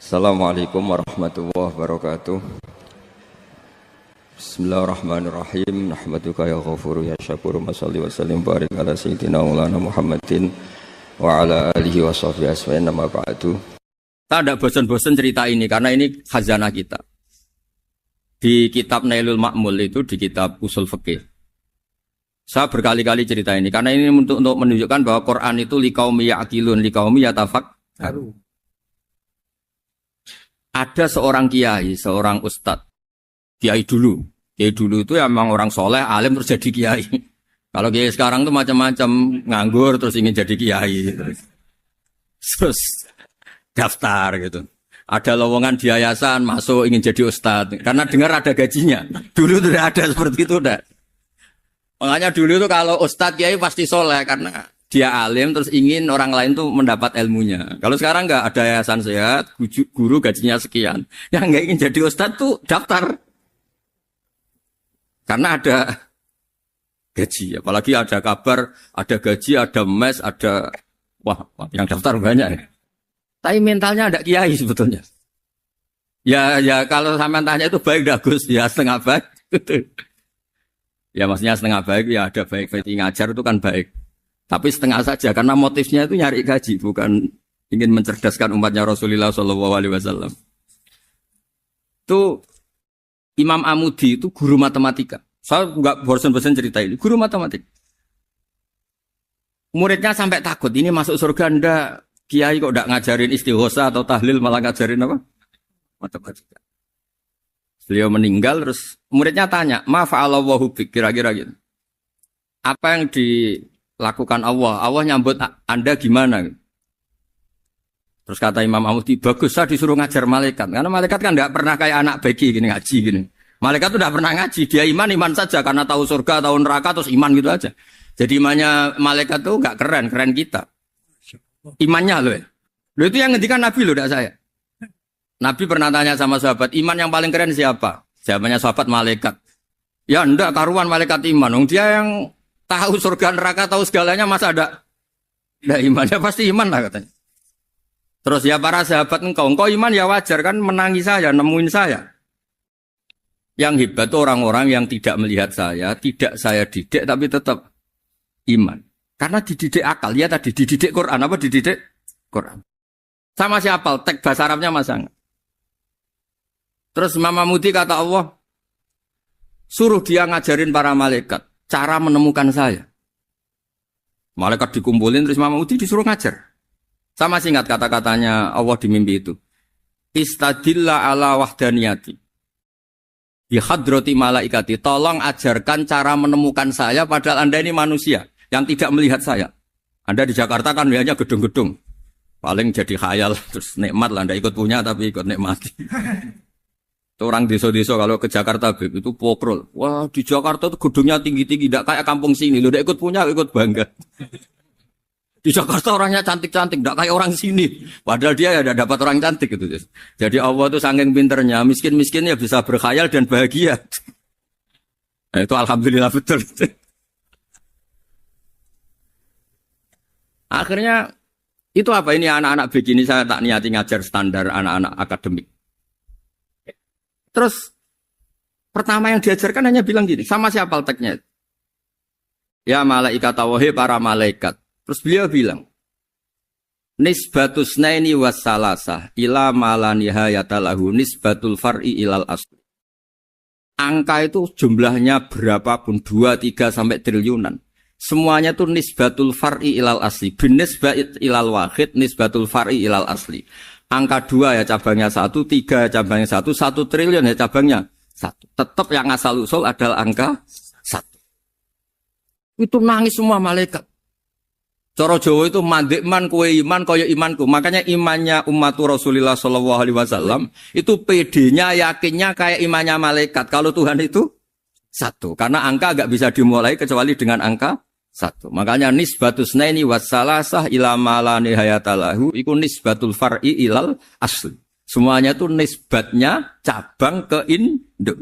Assalamualaikum warahmatullahi wabarakatuh. Bismillahirrahmanirrahim. Nahmaduka ya ghafuru ya syakuru. Masalli wa sallim barik ala sayyidina maulana Muhammadin wa ala alihi wa sahbihi asma'in nama ba'du. Kita tidak bosan-bosan cerita ini karena ini khazanah kita. Di kitab Nailul Ma'mul itu, di kitab Usul Fiqih, saya berkali-kali cerita ini karena ini untuk menunjukkan bahwa Quran itu liqaumi ya'qilun, liqaumi yatafakkarun. Ada seorang kiai, seorang ustadz, kiai dulu itu emang orang soleh, alim terus jadi kiai. Kalau kiai sekarang tuh macam-macam, nganggur terus ingin jadi kiai, terus daftar gitu. Ada lowongan di yayasan, masuk ingin jadi ustadz, karena dengar ada gajinya. Dulu tidak ada seperti itu, udah. Makanya dulu tuh kalau ustadz kiai pasti soleh karena dia alim terus ingin orang lain tuh mendapat ilmunya. Kalau sekarang nggak ada yayasan sehat, guru gajinya sekian. Yang nggak ingin jadi ustadz tuh daftar. Karena ada gaji. Apalagi ada kabar, ada gaji, ada mes, ada... Wah, yang daftar banyak ya. Tapi mentalnya ada kiai sebetulnya. Ya kalau sampean tanya itu baik dah Gus. Ya setengah baik. Ya maksudnya setengah baik, ya ada baik. Ngajar itu kan baik. Tapi setengah saja karena motifnya itu nyari gaji, bukan ingin mencerdaskan umatnya Rasulullah SAW. Itu Imam Amudi itu guru matematika. Saya nggak bosan-bosan cerita ini. Guru matematika. Muridnya sampai takut, ini masuk surga ndak? Kiai kok ndak ngajarin istighosa atau tahlil, malah ngajarin apa? Matematika. Beliau meninggal terus muridnya tanya, ma fa'alallahu bik, kira-kira gitu. Apa yang dilakukan Allah? Allah nyambut Anda gimana? Terus kata Imam Amudi, bagus saya disuruh ngajar malaikat. Karena malaikat kan tidak pernah kayak anak bagi gini ngaji gini. Malaikat itu tidak pernah ngaji, dia iman saja karena tahu surga, tahu neraka terus iman gitu aja. Jadi imannya malaikat itu enggak keren kita. Imannya loh. Loh itu yang ngendikan Nabi loh, tidak saya. Nabi pernah tanya sama sahabat, iman yang paling keren siapa? Jawabannya sahabat malaikat. Ya enggak, karuan malaikat iman. Dia yang tahu surga neraka, tahu segalanya, masa ada imannya, pasti iman lah katanya. Terus ya para sahabat engkau iman ya wajar kan menangi saya, nemuin saya. Yang hebat itu orang-orang yang tidak melihat saya, tidak saya didik tapi tetap iman. Karena dididik akal, ya tadi dididik Quran, apa dididik Quran. Sama siapa? Teks bahasa Arabnya masa enggak? Terus Imam Amudi kata Allah, suruh dia ngajarin para malaikat cara menemukan saya. Malaikat dikumpulin terus Imam Amudi disuruh ngajar. Sama singkat kata-katanya Allah di mimpi itu. Istadilla ala wahdaniyati. Bihadrati malaikati. Tolong ajarkan cara menemukan saya padahal Anda ini manusia yang tidak melihat saya. Anda di Jakarta kan lihatnya gedung-gedung. Paling jadi khayal terus nikmat lah Anda ikut punya tapi ikut nikmati. Orang desa-desa kalau ke Jakarta itu pokrol. Wah di Jakarta itu gedungnya tinggi-tinggi, tidak kayak kampung sini. Lo udah ikut punya, ikut bangga. Di Jakarta orangnya cantik-cantik, tidak kayak orang sini. Padahal dia ya dapat orang cantik gitu. Jadi Allah itu saking pinternya, miskin-miskinnya bisa berkhayal dan bahagia. Nah, itu alhamdulillah betul. Akhirnya itu apa ini anak-anak begini saya tak niati ngajar standar anak-anak akademik. Terus pertama yang diajarkan hanya bilang gini, sama siapa teknya? Ya malaikat wahi para malaikat. Terus beliau bilang, nisbatus naini wassalasah ila malanihayatalahu nisbatul far'i ilal asli. Angka itu jumlahnya berapapun 2, 3 sampai triliunan. Semuanya itu nisbatul far'i ilal asli. Binisbat ilal wahid nisbatul far'i ilal asli. Angka 2 ya cabangnya 1, 3 ya cabangnya 1, 1 triliun ya cabangnya 1. Tetap yang asal usul adalah angka 1. Itu nangis semua malaikat. Cara Jawa itu mandekman kowe iman kaya imanku. Makanya imannya ummatu Rasulullah SAW itu PD-nya yakinnya kayak imannya malaikat. Kalau Tuhan itu 1. Karena angka enggak bisa dimulai kecuali dengan angka 1. Makanya nisbatus naini wassalasah ila malani hayatalahu iku nisbatul far'i ilal asli. Semuanya itu nisbatnya cabang ke induk.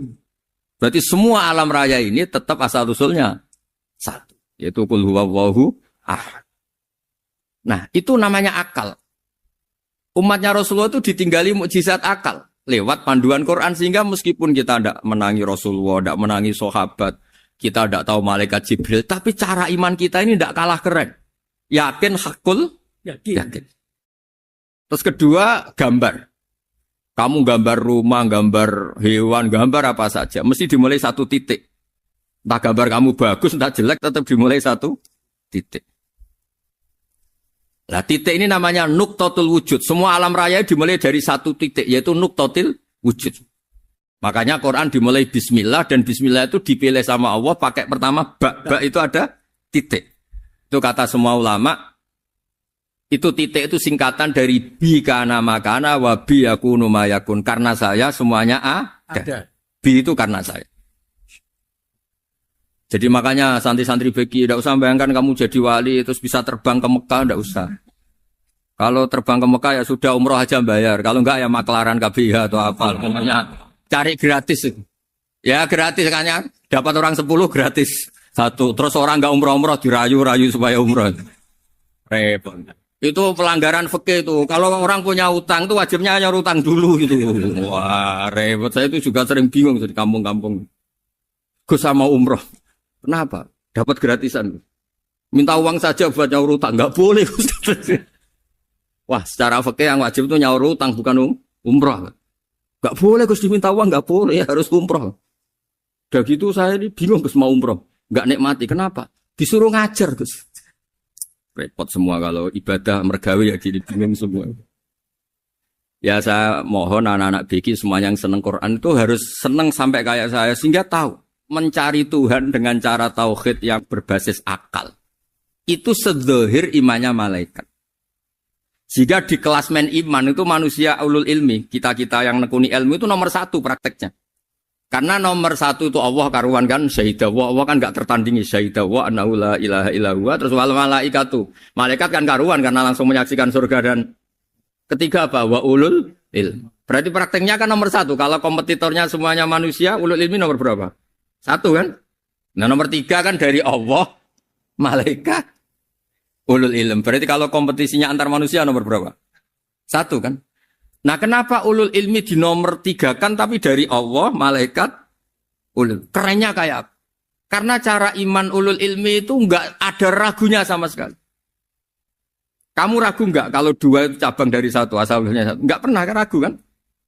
Berarti semua alam raya ini tetap asal usulnya 1. Yaitu qul huwallahu ahad. Nah, itu namanya akal. Umatnya Rasulullah itu ditinggali mukjizat akal lewat panduan Quran sehingga meskipun kita tidak menangi Rasulullah, tidak menangi sahabat, kita tidak tahu malaikat Jibril, tapi cara iman kita ini tidak kalah keren. Yakin hakul, yakin. Terus kedua, gambar. Kamu gambar rumah, gambar hewan, gambar apa saja, mesti dimulai satu titik. Entah gambar kamu bagus, entah jelek, tetap dimulai satu titik. Nah, titik ini namanya nuqtatul wujud. Semua alam raya dimulai dari satu titik, yaitu nuqtatul wujud. Makanya Quran dimulai bismillah, dan bismillah itu dipilih sama Allah pakai pertama ba itu ada titik. Itu kata semua ulama, itu titik itu singkatan dari bi kana makana wa bi yakunu mayakun. Karena saya semuanya ada. Bi itu karena saya. Jadi makanya santri-santri beki, tidak usah bayangkan kamu jadi wali terus bisa terbang ke Mekah, tidak usah. Kalau terbang ke Mekah ya sudah umroh aja bayar. Kalau enggak ya maklaran KBH atau apa. Pokoknya cari gratis. Ya gratis kan ya. Dapat orang 10 gratis. Satu. Terus orang enggak umroh-umroh dirayu-rayu supaya umroh. Repot. Itu pelanggaran fikih itu. Kalau orang punya utang itu wajibnya hanya utang dulu gitu. Wah repot. Saya itu juga sering bingung di kampung-kampung. Gus sama umroh. Kenapa? Dapat gratisan. Minta uang saja buat nyaur utang. Enggak boleh. Wah, secara fikih yang wajib itu nyaur utang bukan umroh. Enggak boleh Gus diminta uang, enggak boleh, harus umroh. Udah gitu saya ini bingung Gus mau umroh. Enggak nikmati. Kenapa? Disuruh ngajar Gus. Repot semua kalau ibadah mergawe ya jadi bingung semua. Ya saya mohon anak-anak BK semuanya yang seneng Quran itu harus seneng sampai kayak saya sehingga tahu mencari Tuhan dengan cara tauhid yang berbasis akal. Itu sedzahir imannya malaikat. Jika di klasmen iman itu manusia ulul ilmi, kita-kita yang nekuni ilmu itu nomor 1 prakteknya. Karena nomor 1 itu Allah karuan kan, syahidah wa, Allah kan gak tertandingi, syahidah wa annahu la ilaha illa huwa, terus wal malaikatu. Malaikat kan karuan karena langsung menyaksikan surga, dan ketiga apa? Wa ulul ilmi. Berarti prakteknya kan nomor 1. Kalau kompetitornya semuanya manusia, ulul ilmi nomor berapa? 1 kan? Nah nomor 3 kan dari Allah, malaikat, ulul ilm. Berarti kalau kompetisinya antar manusia nomor berapa? 1 kan? Nah kenapa ulul ilmi di nomor 3 kan tapi dari Allah, malaikat, ulul. Kerennya kayak apa? Karena cara iman ulul ilmi itu enggak ada ragunya sama sekali. Kamu ragu enggak kalau 2 itu cabang dari 1, asalnya 1? Enggak pernah ragu kan?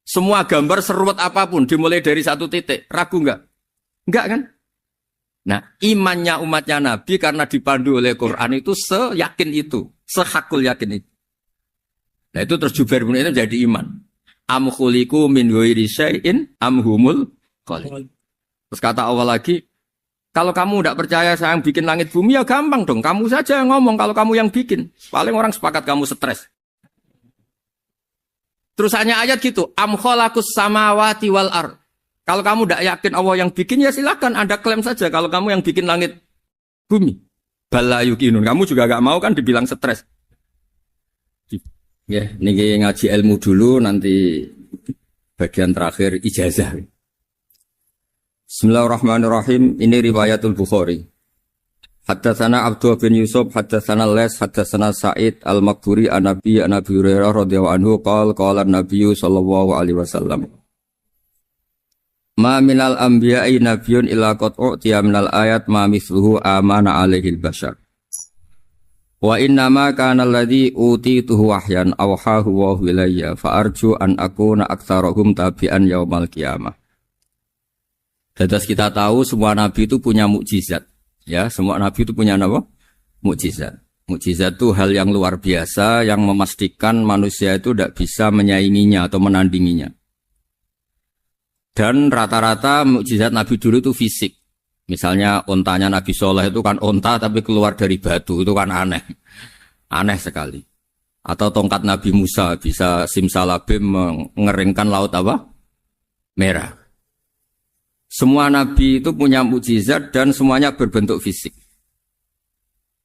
Semua gambar seruat apapun dimulai dari 1 titik. Ragu enggak? Enggak kan? Nah, imannya umatnya Nabi karena dipandu oleh Quran itu seyakin itu, sehakul yakin itu. Nah, itu terus Jubair bin itu jadi iman. Am khuliqu min ghairi syai'in am humul khaliq. Terus kata Allah lagi, kalau kamu tidak percaya saya yang bikin langit bumi ya gampang dong, kamu saja yang ngomong kalau kamu yang bikin. Paling orang sepakat kamu stres. Terus hanya ayat gitu, am khalaqus samawati wal ardh. Kalau kamu tidak yakin Allah yang bikin, ya silakan Anda klaim saja kalau kamu yang bikin langit bumi. Bala yukinun. Kamu juga gak mau kan dibilang stres. Ya, ini ngaji ilmu dulu, nanti bagian terakhir ijazah. Bismillahirrahmanirrahim. Ini riwayatul Bukhari. Haddatsana Abdullah bin Yusuf, haddatsana Les, haddatsana Sa'id al-Maqburi an-Nabi Hurairah radhiyallahu anhu qala an-Nabiy sallallahu alaihi wasallam. Ma minal anbiya'i nabiyyun illa qad u'tiya minal ayat ma mithluhu amana alaihil bashar. Wa innama kana alladhi utituhu wahyan awhahu wa ilayya fa arju an akuna aktsarahum tabi'an yaumal qiyamah. Dados kita tahu semua nabi itu punya mukjizat. Ya, semua nabi itu punya apa? Mukjizat. Mukjizat itu hal yang luar biasa yang memastikan manusia itu tidak bisa menyainginya atau menandinginya. Dan rata-rata mukjizat Nabi dulu itu fisik. Misalnya ontanya Nabi Soleh itu kan onta tapi keluar dari batu, itu kan aneh. Aneh sekali. Atau tongkat Nabi Musa bisa simsalabim mengeringkan laut apa? Merah. Semua Nabi itu punya mukjizat dan semuanya berbentuk fisik.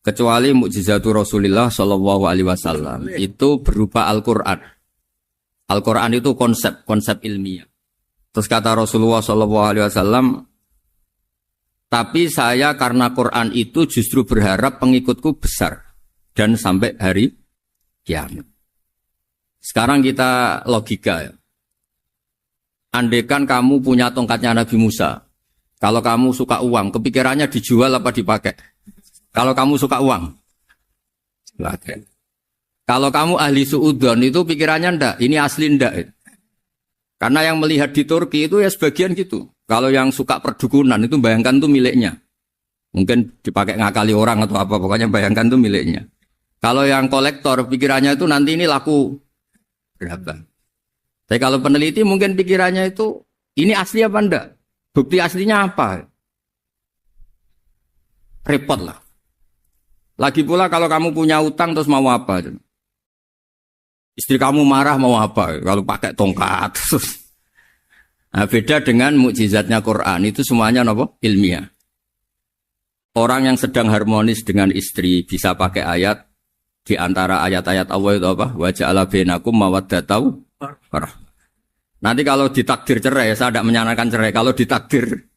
Kecuali mukjizatul Rasulullah Shallallahu Alaihi Wasallam itu berupa Al-Quran. Al-Quran itu konsep ilmiah. Terus kata Rasulullah SAW, tapi saya karena Quran itu justru berharap pengikutku besar dan sampai hari kiamat. Sekarang kita logika ya. Andaikan kamu punya tongkatnya Nabi Musa, kalau kamu suka uang, kepikirannya dijual apa dipakai? Kalau kamu suka uang, pakai. Kalau kamu ahli suudon itu pikirannya ndak, ini asli ndak. Karena yang melihat di Turki itu ya sebagian gitu. Kalau yang suka perdukunan itu bayangkan itu miliknya. Mungkin dipakai ngakali orang atau apa, pokoknya bayangkan itu miliknya. Kalau yang kolektor pikirannya itu nanti ini laku berapa. Tapi kalau peneliti mungkin pikirannya itu ini asli apa enggak? Bukti aslinya apa? Repot lah. Lagi pula kalau kamu punya utang terus mau apa? Istri kamu marah mau apa? Kalau pakai tongkat. Nah, beda dengan mukjizatnya Quran itu semuanya apa? Ilmiah. Orang yang sedang harmonis dengan istri bisa pakai ayat di antara ayat-ayat Allah itu apa? Wa ja'ala bainakum mawaddatan. Nanti kalau ditakdir cerai, saya tidak menyarankan cerai. Kalau ditakdir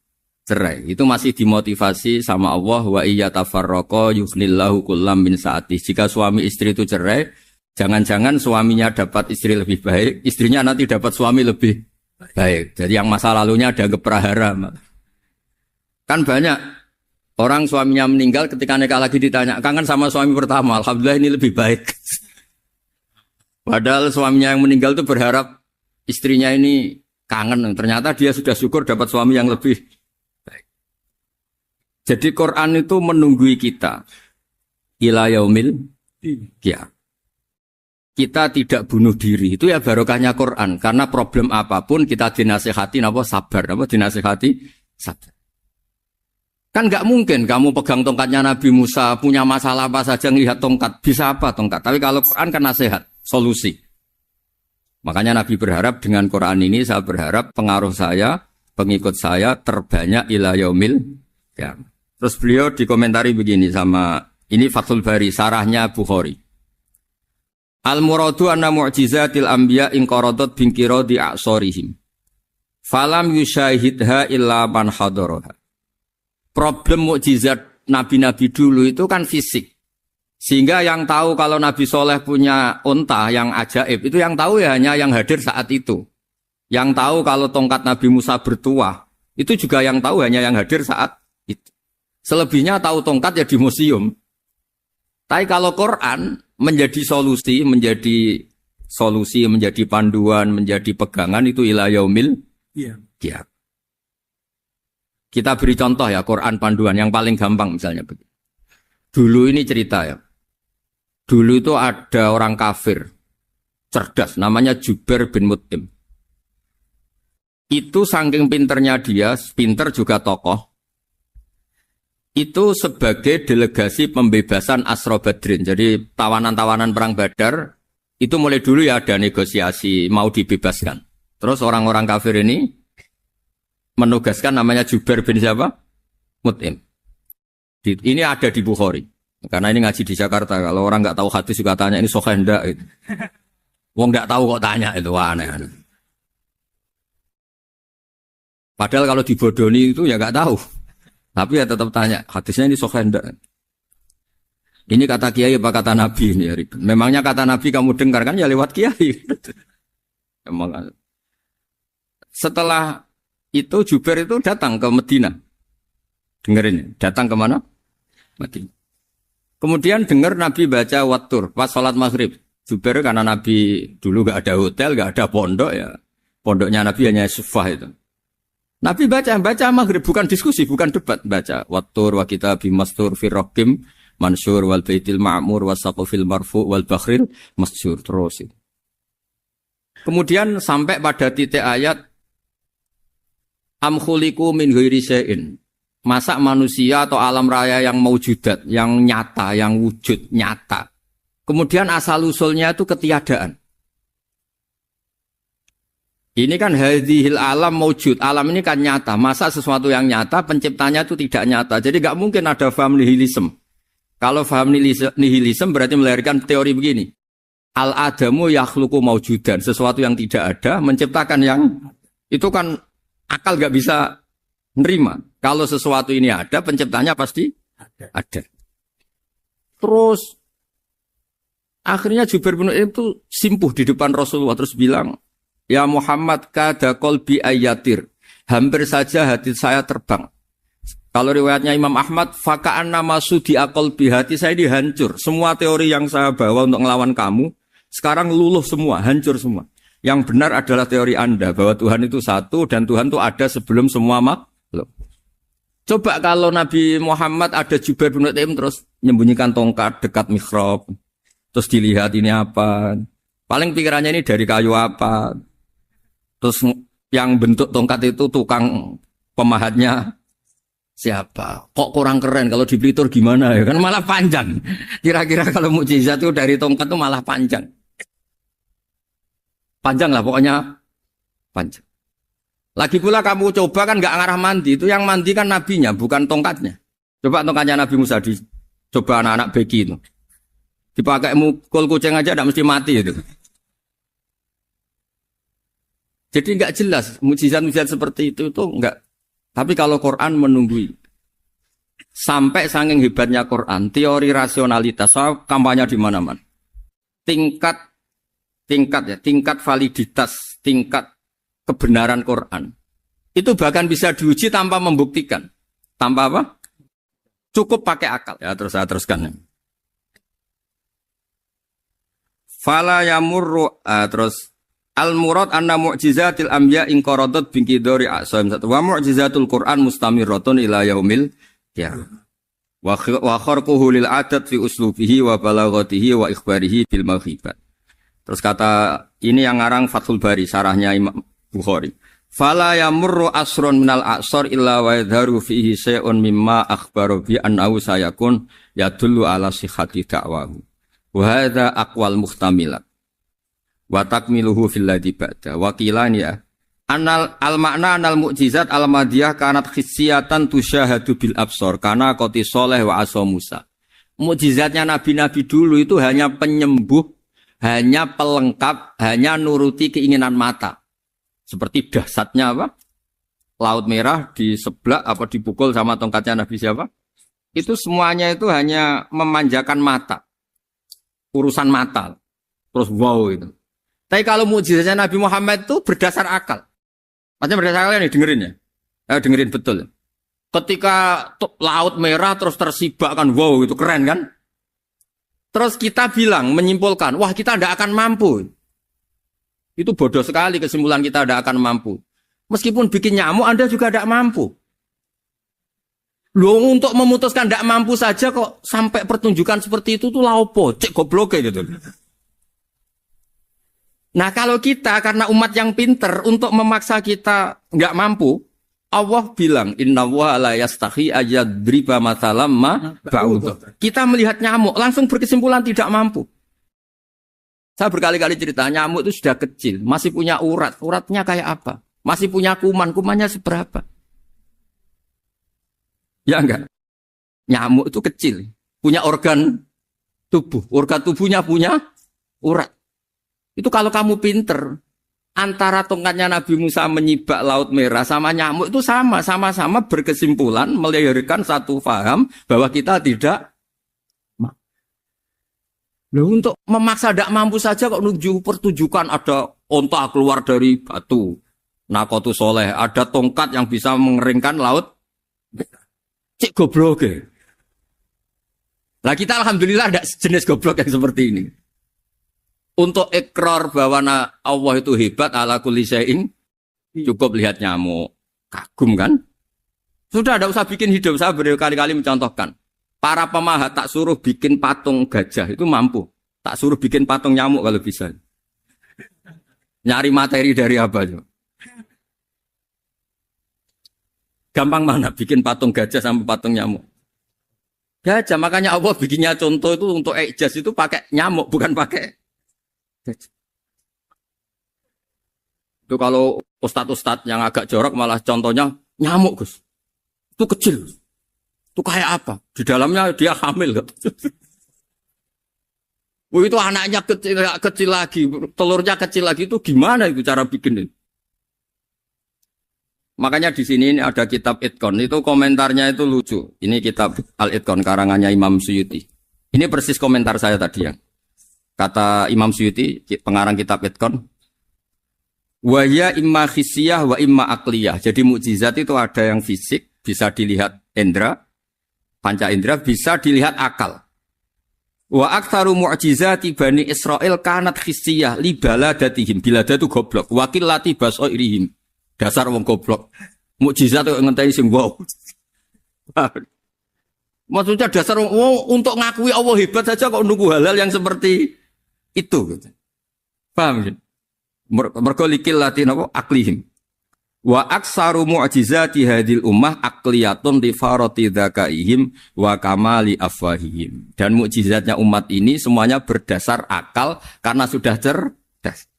cerai, itu masih dimotivasi sama Allah. Wa iya tafarraqa yughnillahu kullam min sa'ati. Jika suami istri itu cerai, jangan-jangan suaminya dapat istri lebih baik, istrinya nanti dapat suami lebih baik. Jadi yang masa lalunya ada keprahara. Kan banyak orang suaminya meninggal ketika nikah lagi ditanya, kangen sama suami pertama, alhamdulillah ini lebih baik. Padahal suaminya yang meninggal itu berharap istrinya ini kangen. Ternyata dia sudah syukur dapat suami yang lebih baik. Jadi Quran itu menunggui kita. Ila yaumil qiyamah. Kita tidak bunuh diri. Itu ya barokahnya Quran. Karena problem apapun kita dinasihati apa sabar. Apa dinasihati sabar. Kan nggak mungkin kamu pegang tongkatnya Nabi Musa, punya masalah apa saja ngelihat tongkat. Bisa apa tongkat? Tapi kalau Quran kan nasihat, solusi. Makanya Nabi berharap dengan Quran ini, saya berharap pengaruh saya, pengikut saya terbanyak ila yaumil qiyamah. Terus beliau dikomentari begini sama, ini Fathul Bari, sarahnya Bukhari. Al-muradu anna mu'jizatil anbiya inqaradat binqiradi a'sorihim. Falam yushahidha illa man hadaraha. Problem mukjizat nabi-nabi dulu itu kan fisik. Sehingga yang tahu kalau Nabi Soleh punya unta yang ajaib, itu yang tahu ya hanya yang hadir saat itu. Yang tahu kalau tongkat Nabi Musa bertuah, itu juga yang tahu hanya yang hadir saat itu. Selebihnya tahu tongkat ya di museum. Tapi kalau Quran menjadi solusi, menjadi panduan, menjadi pegangan itu ila yaumil qiyamah. Kita beri contoh ya Quran panduan yang paling gampang misalnya begini. Dulu ini cerita ya. Dulu itu ada orang kafir cerdas namanya Jubair bin Mut'im. Itu saking pinternya dia, pinter juga tokoh. Itu sebagai delegasi pembebasan Asra Badrin. Jadi tawanan-tawanan perang Badar itu mulai dulu ya ada negosiasi mau dibebaskan. Terus orang-orang kafir ini menugaskan namanya Jubair bin siapa? Mut'im. Ini ada di Bukhari. Karena ini ngaji di Jakarta. Kalau orang nggak tahu hadis juga tanya ini sahih enggak gitu. Wong nggak tahu kok tanya itu aneh. Padahal kalau dibodoni itu ya nggak tahu. Tapi ya tetap tanya hadisnya ini sahih enggak. Ini kata kiai apa kata nabi ini ya. Memangnya kata nabi kamu dengar kan ya lewat kiai. Memang. Setelah itu Jubair itu datang ke Medina. Dengerin, datang ke mana? Madinah. Kemudian dengar Nabi baca Wattur pas sholat maghrib. Jubair karena Nabi dulu gak ada hotel, gak ada pondok ya. Pondoknya Nabi hanya sufah itu. Nabi baca maghrib, bukan diskusi, bukan debat. Baca Wattur wa kitabim mastur firrokim mansur wal baitil ma'mur wasaqufil marfu wal bakhril masjur. Terus itu. Kemudian sampai pada titik ayat am khuliqu min ghairi syai'in. Masa manusia atau alam raya yang maujudat, yang nyata, yang wujud nyata. Kemudian asal-usulnya itu ketiadaan. Ini kan hadhil alam maujud. Alam ini kan nyata. Masa sesuatu yang nyata, penciptanya itu tidak nyata. Jadi gak mungkin ada faham nihilisme. Kalau faham nihilisme berarti melahirkan teori begini. Al-adamu yakhluqu maujudan. Sesuatu yang tidak ada, menciptakan yang... Itu kan akal gak bisa nerima. Kalau sesuatu ini ada, penciptanya pasti ada. Terus Akhirnya Jubair bin Mut'im itu simpuh di depan Rasulullah terus bilang, "Ya Muhammad, kada qalbi ayatir." Hampir saja hati saya terbang. Kalau riwayatnya Imam Ahmad, faka'anna masudi aqalbi, hati saya dihancur. Semua teori yang saya bawa untuk ngelawan kamu sekarang luluh semua, hancur semua. Yang benar adalah teori Anda bahwa Tuhan itu satu dan Tuhan itu ada sebelum semua makhluk. Coba kalau Nabi Muhammad ada Jubair bin Mut'im terus menyembunyikan tongkat dekat mihrab, terus dilihat ini apa? Paling pikirannya ini dari kayu apa? Terus yang bentuk tongkat itu tukang pemahatnya siapa? Kok kurang keren kalau di Blitur gimana ya? Kan malah panjang. Kira-kira kalau mukjizat itu dari tongkat itu malah panjang. Panjang lah pokoknya panjang. Lagi pula kamu coba kan nggak ngarah mandi, itu yang mandi kan nabinya bukan tongkatnya. Coba tongkatnya Nabi Musa coba anak-anak beki itu. Dipakai mukul kucing aja tidak mesti mati itu. Jadi nggak jelas mukjizat-mukjizat seperti itu nggak. Tapi kalau Quran menunggui sampai saking hebatnya Quran, teori rasionalitas kampanye di mana-mana. Tingkat validitas, tingkat kebenaran Quran itu bahkan bisa diuji tanpa membuktikan. Tanpa apa? Cukup pakai akal. Ya terus saya teruskan. Fala yamurru terus al-murad anna mu'jizatil anbiya in qaradat binqidari a'sam wa mu'jizatul Qur'an mustamirratun ila yaumil qiyamah. Wa kharquhu lil adat fi uslubihi wa balaghatihi wa ikhbarihi bil maghibat. Terus kata ini yang ngarang Fathul Bari sarahnya Imam Bukhari. Fala yamurru asrun minal a'sar illa wa yadharu fihi syai'un mimma akhbaru bi annahu sayakun yadullu ala sihhati da'wahu. Wa hadza aqwal muhtamilat. Wa takmiluhu fil ladzi ba'da wa qilani ya anal al makna anal mukjizat al madiyah kanat khissiyatan tusyahadu bil absar kana qoti soleh wa asa Musa. Mukjizatnya nabi-nabi dulu itu hanya penyembuh, hanya pelengkap, hanya nuruti keinginan mata. Seperti dahsyatnya apa? Laut Merah diseblak apa dipukul sama tongkatnya Nabi siapa? Itu semuanya itu hanya memanjakan mata. Urusan mata. Terus wow itu. Tapi kalau mukjizatnya Nabi Muhammad itu berdasar akal. Maksudnya berdasar akal nih dengerin ya. Dengerin betul. Ketika Laut Merah terus tersibak kan, wow itu keren kan. Terus kita bilang, menyimpulkan, wah kita tidak akan mampu. Itu bodoh sekali kesimpulan kita tidak akan mampu. Meskipun bikin nyamuk Anda juga tidak mampu. Loh untuk memutuskan tidak mampu saja kok sampai pertunjukan seperti itu tuh laopo, cek goblok gitu. Nah kalau kita karena umat yang pinter untuk memaksa kita nggak mampu, Allah bilang Inna wa la yastahi ayadriba mathalam ma ba'ud. Kita melihat nyamuk langsung berkesimpulan tidak mampu. Saya berkali-kali cerita nyamuk itu sudah kecil, masih punya urat, uratnya kayak apa? Masih punya kuman, kumannya seberapa? Ya enggak? Nyamuk itu kecil, punya organ tubuhnya punya urat. Itu kalau kamu pinter, antara tongkatnya Nabi Musa menyibak Laut Merah sama nyamuk itu sama-sama berkesimpulan melahirkan satu faham bahwa kita tidak mampu. Loh, untuk memaksa tidak mampu saja kok menuju pertunjukan ada onta keluar dari batu. Nakotu soleh, ada tongkat yang bisa mengeringkan laut. Cik goblok ya. Lah kita alhamdulillah ada jenis goblok yang seperti ini. Untuk ikrar bahwa Allah itu hebat ala kulli syai'in, cukup lihat nyamuk. Kagum kan? Sudah tidak usah bikin hidup. Saya berkali-kali mencontohkan. Para pemahat tak suruh bikin patung gajah, itu mampu. Tak suruh bikin patung nyamuk kalau bisa. Nyari materi dari apa? Gampang mana bikin patung gajah sama patung nyamuk? Gajah, makanya Allah bikinnya contoh itu untuk ijaz itu pakai nyamuk, bukan pakai gajah. Itu kalau ustadz-ustadz yang agak jorok malah contohnya nyamuk, Gus. Itu kecil. Itu kayak apa? Di dalamnya dia hamil. Itu anaknya kecil lagi, telurnya kecil lagi, itu gimana itu cara bikin itu? Makanya di sini ini ada kitab Itqan, itu komentarnya itu lucu. Ini kitab Al-Itqan karangannya Imam Suyuti. Ini persis komentar saya tadi ya. Kata Imam Suyuti, pengarang kitab Itqan, wa ya imma khissiyah wa imma aqliyah. Jadi mukjizat itu ada yang fisik, bisa dilihat indra, panca indra, bisa dilihat akal. Wa aktsaru mu'jizati Bani Israil kanat khissiyah li baladatihim. Bilada itu goblok. Wakil lati basoirihim. Dasar wong goblok. Mukjizat itu ngenteni sing wow. Maksudnya dasar wong untuk ngakui Allah hebat saja kok nunggu hal-hal yang seperti itu gitu. Paham gitu? Mergo likil lati napa aklihim. Wa aksaru mu'jizati hadil ummah aqliyatun li farati dzakaihim wa kamali afwahihim. Dan mukjizatnya umat ini semuanya berdasar akal karena sudah cerdas.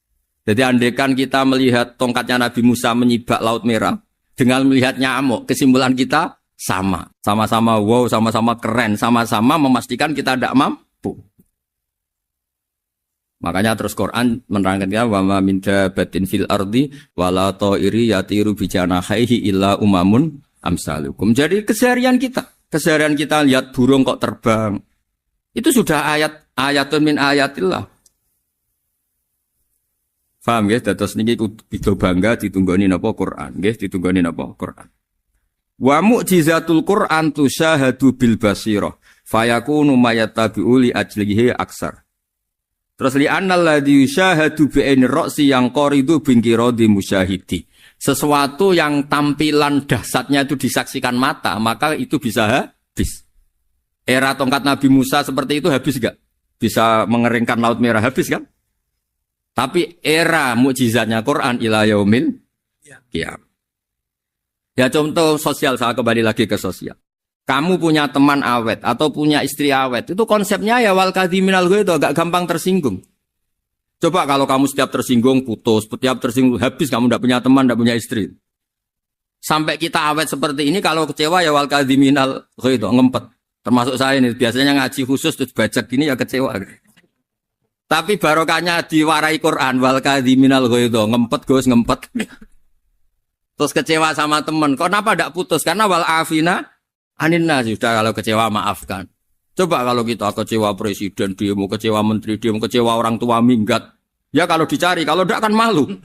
Jadi andaikan kita melihat tongkatnya Nabi Musa menyibak Laut Merah dengan melihat nyamuk, kesimpulan kita sama. Sama-sama wow, sama-sama keren, sama-sama memastikan kita tidak mampu. Makanya terus Quran menerangkan wa ma min dabatin fil ardi wala ta'iri yatiru bi janahihi illa umamun amsalukum. Jadi keseharian kita lihat burung kok terbang. Itu sudah ayatun min ayatillah. Paham nggih? Dados niki kudu bangga ditunggoni napa Quran, nggih, ditunggoni napa Quran. Wa mu'jizatul Quran tusyahadu bil basirah fayakunu mayattabi'u li ajlihi aksar. Terus li annal ladzi yusyahadu bi aini ra'si yang qaridu bingkiradi musyahidi. Sesuatu yang tampilan dahsyatnya itu disaksikan mata, maka itu bisa habis. Era tongkat Nabi Musa seperti itu habis enggak? Bisa mengeringkan Laut Merah, habis kan? Tapi era mukjizatnya Quran ila yaumil qiyamah. Ya contoh sosial, saya kembali lagi ke sosial. Kamu punya teman awet atau punya istri awet, itu konsepnya ya wal kadhiminal ghaidh, agak gampang tersinggung. Coba kalau kamu setiap tersinggung putus, setiap tersinggung habis, kamu tidak punya teman, tidak punya istri. Sampai kita awet seperti ini, kalau kecewa ya wal kadhiminal ghaidh, ngempet. Termasuk saya ini, biasanya ngaji khusus terus baca gini ya kecewa. Tapi barokahnya diwarai Quran wal kadhiminal ghaidh, ngempet Gus, ngempet. Terus kecewa sama teman, kenapa tidak putus? Karena wal afina Aninna sudah, kalau kecewa maafkan. Coba kalau kita kecewa presiden, dia mau kecewa menteri, dia mau kecewa orang tua minggat. Ya kalau dicari, kalau tidak kan malu.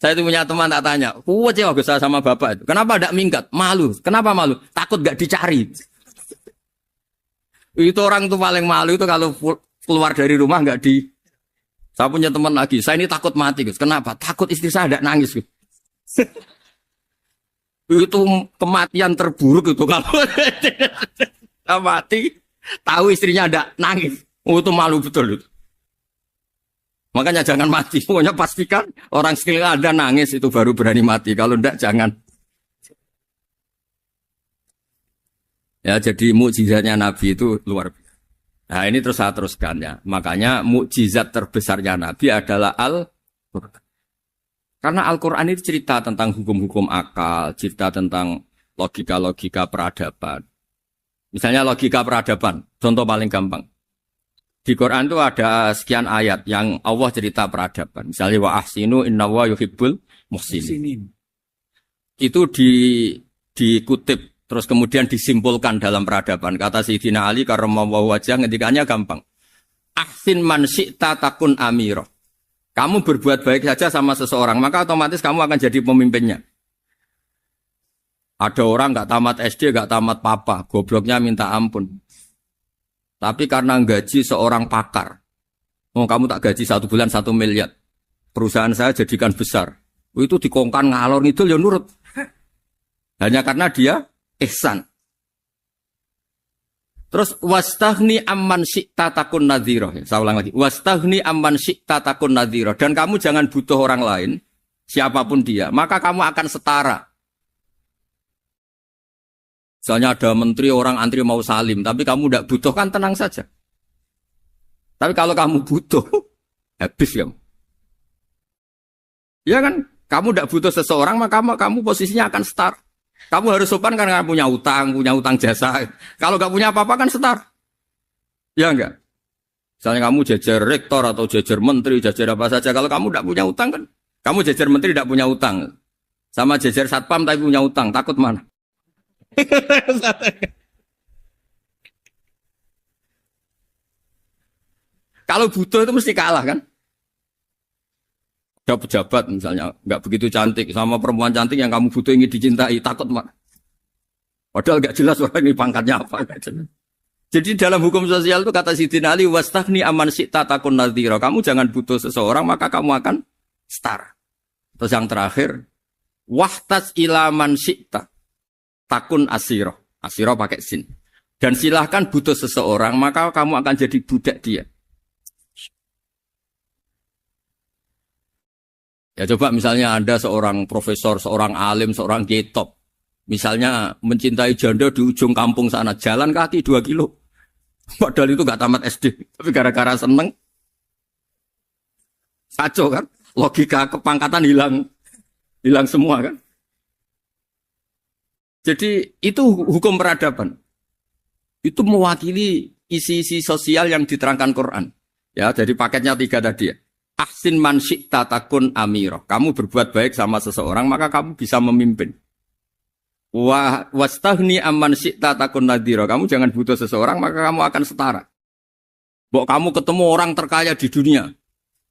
Saya itu punya teman tak tanya, kecewa besar sama bapak itu. Kenapa tidak minggat? Malu. Kenapa malu? Takut gak dicari. Itu orang tuh paling malu itu kalau keluar dari rumah gak di. Saya punya teman lagi, saya ini takut mati. Gus. Kenapa? Takut istri saya tidak nangis. Gus. Itu kematian terburuk itu kalau mati tahu istrinya ada nangis, itu malu betul itu. Makanya jangan mati, pokoknya pastikan orang sekeliling ada nangis itu baru berani mati, kalau enggak jangan. Ya jadi mukjizatnya Nabi itu luar biasa. Nah ini terus saya teruskan ya, makanya mukjizat terbesarnya Nabi adalah Al-Quran. Karena Al-Quran itu cerita tentang hukum-hukum akal, cerita tentang logika-logika peradaban. Misalnya logika peradaban, contoh paling gampang. Di Quran itu ada sekian ayat yang Allah cerita peradaban. Misalnya wa ahsinu innallaha yuhibbul muhsinin. Itu dikutip, terus kemudian disimpulkan dalam peradaban. Kata Sayyidina Ali karramallahu wajhah, ngendikannya gampang. Ahsin man syi'ta takun amirah. Kamu berbuat baik saja sama seseorang, maka otomatis kamu akan jadi pemimpinnya. Ada orang gak tamat SD, gak tamat papa, gobloknya minta ampun. Tapi karena gaji seorang pakar, kamu tak gaji 1 bulan 1 miliar, perusahaan saya jadikan besar. Itu dikongkan ngalor ngidul ya nurut. Hanya karena dia ihsan. Terus wastaghni amman syi'ta takun nadhira. Saya ulang lagi. Wastaghni amman syi'ta takun nadhira. Dan kamu jangan butuh orang lain, siapapun dia, maka kamu akan setara. Misalnya ada menteri orang antri mau salim, tapi kamu tidak butuh, kan tenang saja. Tapi kalau kamu butuh, habis kamu. Ya kan? Kamu tidak butuh seseorang, maka kamu posisinya akan setara. Kamu harus sopan karena punya utang jasa. Kalau nggak punya apa-apa kan setar. Ya enggak? Misalnya kamu jajar rektor atau jajar menteri, jajar apa saja. Kalau kamu tidak punya utang kan, kamu jajar menteri tidak punya utang. Sama jajar satpam tapi punya utang, takut mana? Kalau butuh itu mesti kalah kan? Ada pejabat misalnya nggak begitu cantik sama perempuan cantik yang kamu butuh ingin dicintai, takut mak. Padahal nggak jelas orang ini pangkatnya apa. Jadi dalam hukum sosial itu kata Sidin Ali, wastahni aman syi'ta takun nadhira. Kamu jangan butuh seseorang maka kamu akan setara. Terus yang terakhir, wahtas ilaman syi'ta takun asiro. Asiro pakai sin. Dan silahkan butuh seseorang maka kamu akan jadi budak dia. Ya coba misalnya Anda seorang profesor, seorang alim, seorang kiai top. Misalnya mencintai janda di ujung kampung sana, jalan kaki 2 kilo. Padahal itu gak tamat SD. Tapi gara-gara seneng, kacau kan? Logika kepangkatan hilang semua kan? Jadi itu hukum peradaban. Itu mewakili isi-isi sosial yang diterangkan Quran. Ya, jadi paketnya 3 tadi ya. Ahsin man syi'ta takun amiro. Kamu berbuat baik sama seseorang, maka kamu bisa memimpin. Wastahni amman syi'ta takun nadhira. Kamu jangan butuh seseorang, maka kamu akan setara. Bok kamu ketemu orang terkaya di dunia.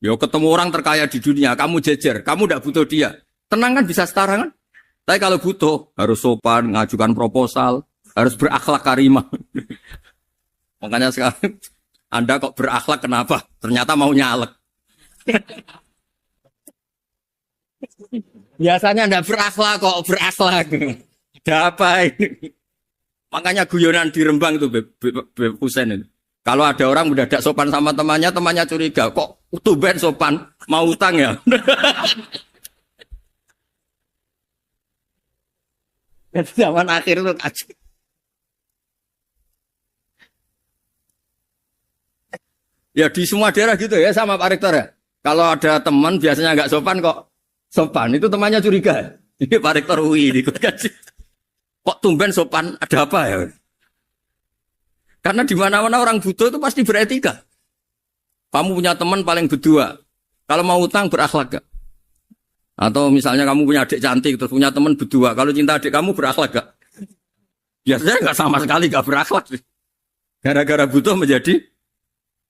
Yo ketemu orang terkaya di dunia, kamu jejer, kamu tidak butuh dia. Tenang kan bisa setara kan? Tapi kalau butuh, harus sopan, ngajukan proposal, harus berakhlak karimah. Makanya sekarang, Anda kok berakhlak kenapa? Ternyata mau nyalek. Biasanya Anda berakhlak kok berakhlak. Ada apa ini? Makanya guyonan di Rembang itu Beb Husein itu. Kalau ada orang mendadak sopan sama temannya, temannya curiga, kok tumben sopan, mau utang ya? Zaman akhir itu kacau. Ya di semua daerah gitu ya sama Pak Rektor ya. Kalau ada teman biasanya nggak sopan kok sopan, itu temannya curiga. Ini Pak Rektor UI ikut kaji. Kok tumben sopan, ada apa ya? Karena di mana-mana orang butuh itu pasti beretika. Kamu punya teman paling berdua, kalau mau utang berakhlak gak? Atau misalnya kamu punya adik cantik terus punya teman berdua, kalau cinta adik kamu berakhlak gak? Biasanya nggak sama sekali nggak berakhlak. Gara-gara butuh menjadi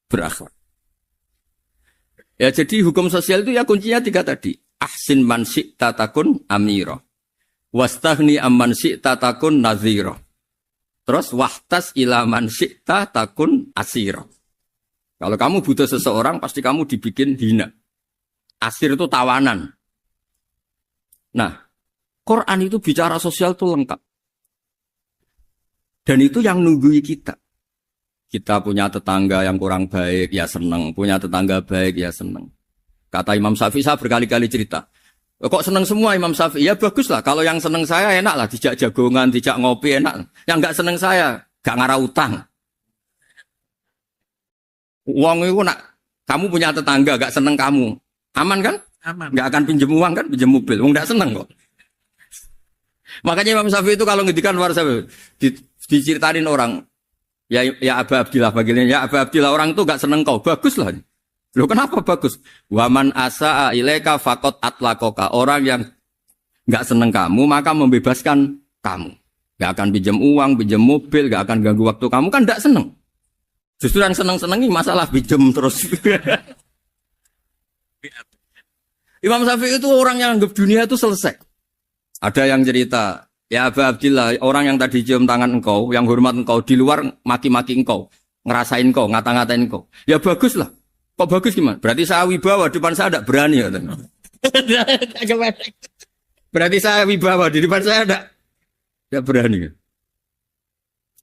berakhlak. Ya jadi hukum sosial itu ya kuncinya 3 tadi. Ahsin man syi'ta takun amira. Wastahni amman syi'ta takun nadhira. Terus wahtas ila man syi'ta takun asira. Kalau kamu butuh seseorang pasti kamu dibikin hina. Asir itu tawanan. Nah, Quran itu bicara sosial itu lengkap. Dan itu yang nunggui kita. Kita punya tetangga yang kurang baik, ya seneng. Punya tetangga baik, ya seneng. Kata Imam Syafi'i, saya berkali-kali cerita. Kok seneng semua Imam Syafi'i? Ya bagus lah. Kalau yang seneng saya enak lah. Dijak jagongan, dijak ngopi enak. Yang gak seneng saya, gak ngarah utang. Uang itu nak, kamu punya tetangga gak seneng kamu. Aman kan? Aman. Gak akan pinjem uang kan? Pinjem mobil. Uang gak seneng kok. Makanya Imam Syafi'i itu kalau ngedikan luar Syafi'i, diceritain orang. Ya Aba Abdillah bagiannya. Ya Aba Abdillah orang itu gak seneng kau. Bagus lah. Loh kenapa bagus? Waman asa'a ilaika faqad atlaqaka. Orang yang gak seneng kamu maka membebaskan kamu. Gak akan pinjam uang, pinjam mobil, gak akan ganggu waktu kamu kan gak seneng. Justru yang seneng-senengi masalah pinjam terus. Imam Syafi'i itu orang yang anggap dunia itu selesai. Ada yang cerita, ya Aba Abdillah, orang yang tadi cium tangan engkau, yang hormat engkau, di luar maki-maki engkau, ngerasain engkau, ngata-ngatain engkau. Ya bagus lah. Kok bagus gimana? Berarti saya wibawa, depan saya tidak berani. Berarti saya wibawa, di depan saya tidak berani.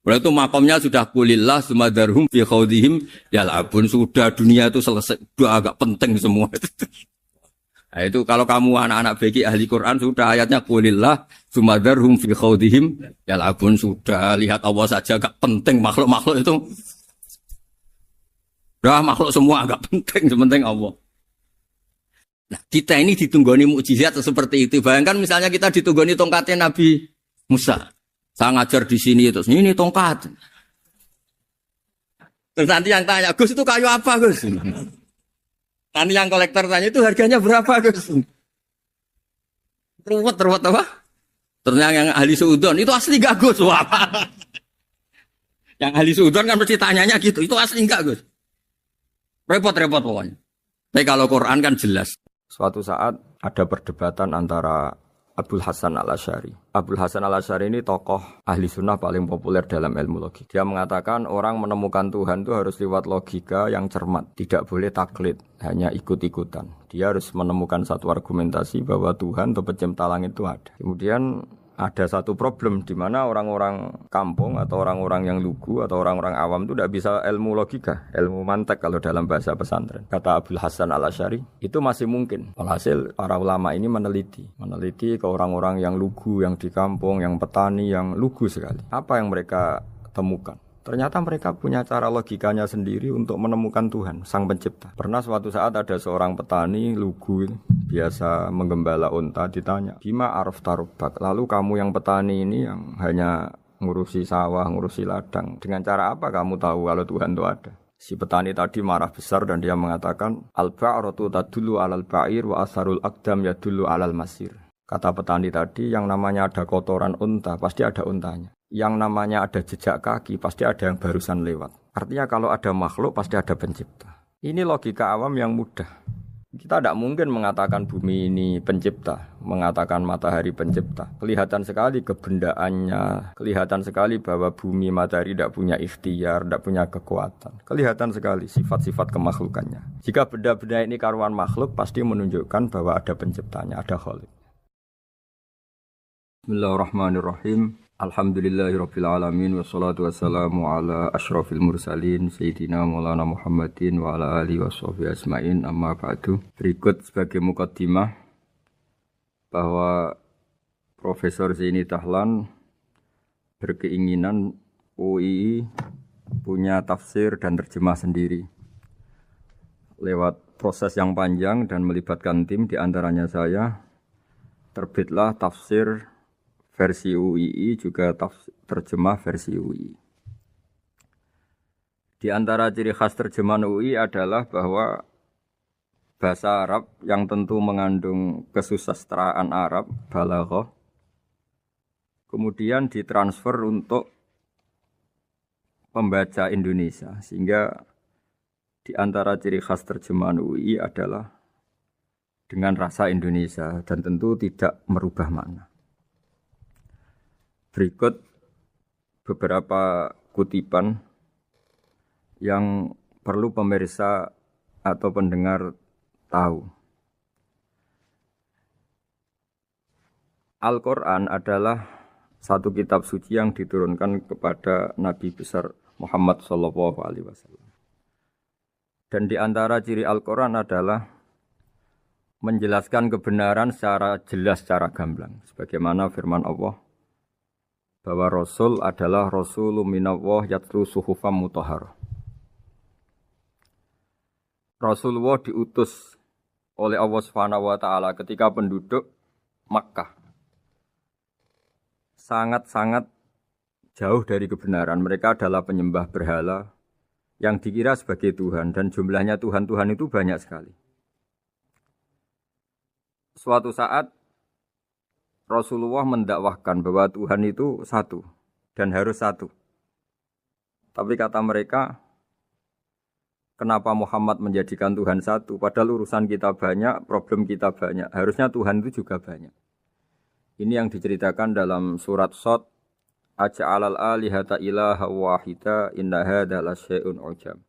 Berarti itu makomnya sudah kulillah, sumadarhum fi khawdihim, ya labun, sudah dunia itu selesai, sudah agak penting semua. Nah, itu kalau kamu anak-anak beki ahli Quran, sudah ayatnya kulillah, sumadarhum fi khawdihim, ya labun, sudah lihat Allah saja agak penting, makhluk-makhluk itu. Dah makhluk semua agak penting, sepenting Allah. Nah, kita ini ditunggoni mukjizat seperti itu. Bayangkan misalnya kita ditunggoni tongkatnya Nabi Musa. Saya ngajar di sini terus ini tongkat. Terus nanti yang tanya, Gus itu kayu apa Gus? Nanti yang kolektor tanya itu harganya berapa Gus? Ruwet apa? Ternyata yang ahli suudon itu asli gak Gus? Wah. Yang ahli suudon kan mesti tanyanya gitu, itu asli enggak Gus? Repot-repot pokoknya. Tapi kalau Quran kan jelas. Suatu saat ada perdebatan antara Abul Hasan al-Asy'ari. Abul Hasan al-Asy'ari ini tokoh ahli sunnah paling populer dalam ilmu logik. Dia mengatakan orang menemukan Tuhan itu harus lewat logika yang cermat. Tidak boleh taklid, hanya ikut-ikutan. Dia harus menemukan satu argumentasi bahwa Tuhan atau pencipta langit itu ada. Kemudian ada satu problem di mana orang-orang kampung atau orang-orang yang lugu atau orang-orang awam itu tidak bisa ilmu logika, ilmu mantek kalau dalam bahasa pesantren. Kata Abul Hasan al-Asy'ari, itu masih mungkin. Alhasil para ulama ini meneliti ke orang-orang yang lugu, yang di kampung, yang petani, yang lugu sekali. Apa yang mereka temukan? Ternyata mereka punya cara logikanya sendiri untuk menemukan Tuhan, Sang Pencipta. Pernah suatu saat ada seorang petani lugu, biasa menggembala unta, ditanya, Bima araf tarubak, lalu kamu yang petani ini yang hanya ngurusi sawah, ngurusi ladang, dengan cara apa kamu tahu kalau Tuhan itu ada? Si petani tadi marah besar dan dia mengatakan, Al-ba'ratu tadullu alal ba'ir wa asharul aqdam yadullu alal masir. Kata petani tadi, yang namanya ada kotoran unta, pasti ada untanya. Yang namanya ada jejak kaki, pasti ada yang barusan lewat. Artinya kalau ada makhluk, pasti ada pencipta. Ini logika awam yang mudah. Kita tidak mungkin mengatakan bumi ini pencipta, mengatakan matahari pencipta. Kelihatan sekali kebendaannya, kelihatan sekali bahwa bumi matahari tidak punya ikhtiar, tidak punya kekuatan. Kelihatan sekali sifat-sifat kemakhlukannya. Jika benda-benda ini karuan makhluk, pasti menunjukkan bahwa ada penciptanya, ada khalik. Bismillahirrahmanirrahim. Alhamdulillahirabbil alamin wassalatu wassalamu ala asyrafil mursalin sayyidina Maulana Muhammadin wa ala alihi washabihi ajmain amma ba'du. Berikut sebagai mukaddimah bahwa Profesor Zaini Dahlan berkeinginan UII punya tafsir dan terjemah sendiri. Lewat proses yang panjang dan melibatkan tim, di antaranya saya, terbitlah tafsir versi UII juga terjemah versi UII. Di antara ciri khas terjemahan UII adalah bahwa bahasa Arab yang tentu mengandung kesusastraan Arab, balaghah, kemudian ditransfer untuk pembaca Indonesia. Sehingga di antara ciri khas terjemahan UII adalah dengan rasa Indonesia dan tentu tidak merubah makna. Berikut beberapa kutipan yang perlu pemirsa atau pendengar tahu. Al-Quran adalah satu kitab suci yang diturunkan kepada Nabi besar Muhammad SAW. Dan di antara ciri Al-Quran adalah menjelaskan kebenaran secara jelas, secara gamblang. Sebagaimana firman Allah, bahwa Rasul adalah Rasulun minallah yatlu suhufam mutahharah. Rasulullah diutus oleh Allah Subhanahu wa taala ketika penduduk Makkah sangat-sangat jauh dari kebenaran. Mereka adalah penyembah berhala yang dikira sebagai Tuhan, dan jumlahnya Tuhan-Tuhan itu banyak sekali. Suatu saat Rasulullah mendakwahkan bahwa Tuhan itu satu dan harus satu. Tapi kata mereka, kenapa Muhammad menjadikan Tuhan satu? Padahal urusan kita banyak, problem kita banyak. Harusnya Tuhan itu juga banyak. Ini yang diceritakan dalam surat Shad, Aja'alal alihata ilaha wahida inna hadza lasyai'un ujab.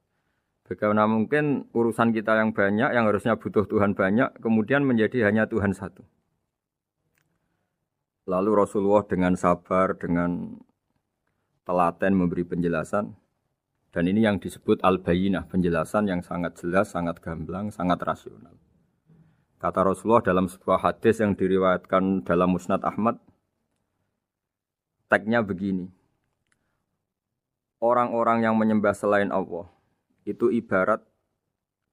Bagaimana mungkin urusan kita yang banyak, yang harusnya butuh Tuhan banyak, kemudian menjadi hanya Tuhan satu. Lalu Rasulullah dengan sabar, dengan telaten memberi penjelasan. Dan ini yang disebut al-bayyinah, penjelasan yang sangat jelas, sangat gamblang, sangat rasional. Kata Rasulullah dalam sebuah hadis yang diriwayatkan dalam Musnad Ahmad, teksnya begini. Orang-orang yang menyembah selain Allah, itu ibarat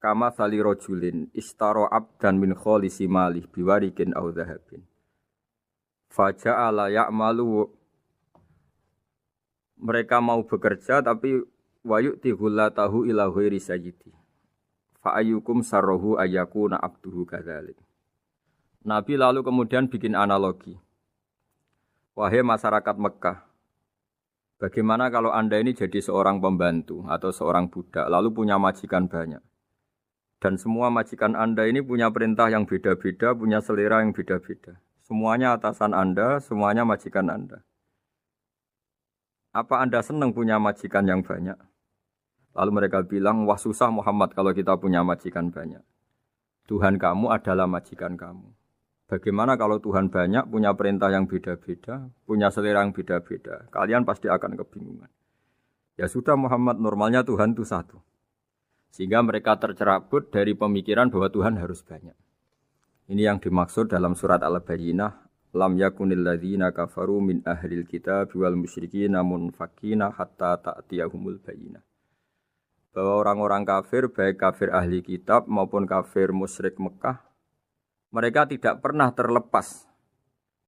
kama sali rojulin istaro abdan min kholisi malih biwarikin au dhahabin. Faja'ala ya'malu, mereka mau bekerja tapi wayu'ti ghullatahu ila ghairi sayyidi. Fa'ayyukum sarrohu ayyakuna abduhu kadzalik. Nabi lalu kemudian bikin analogi. Wahai masyarakat Mekah, bagaimana kalau Anda ini jadi seorang pembantu atau seorang budak lalu punya majikan banyak. Dan semua majikan Anda ini punya perintah yang beda-beda, punya selera yang beda-beda. Semuanya atasan Anda, semuanya majikan Anda. Apa Anda senang punya majikan yang banyak? Lalu mereka bilang, wah susah Muhammad kalau kita punya majikan banyak. Tuhan kamu adalah majikan kamu. Bagaimana kalau Tuhan banyak, punya perintah yang beda-beda, punya selera yang beda-beda? Kalian pasti akan kebingungan. Ya sudah Muhammad, normalnya Tuhan itu satu. Sehingga mereka tercerabut dari pemikiran bahwa Tuhan harus banyak. Ini yang dimaksud dalam surat Al-Bayyinah. Lam yakunil ladzina kafaru min ahlil kitab wal musyrikina munfakina hatta ta'tiyahumul bayyinah. Bahwa orang-orang kafir, baik kafir ahli kitab maupun kafir musyrik Mekah, mereka tidak pernah terlepas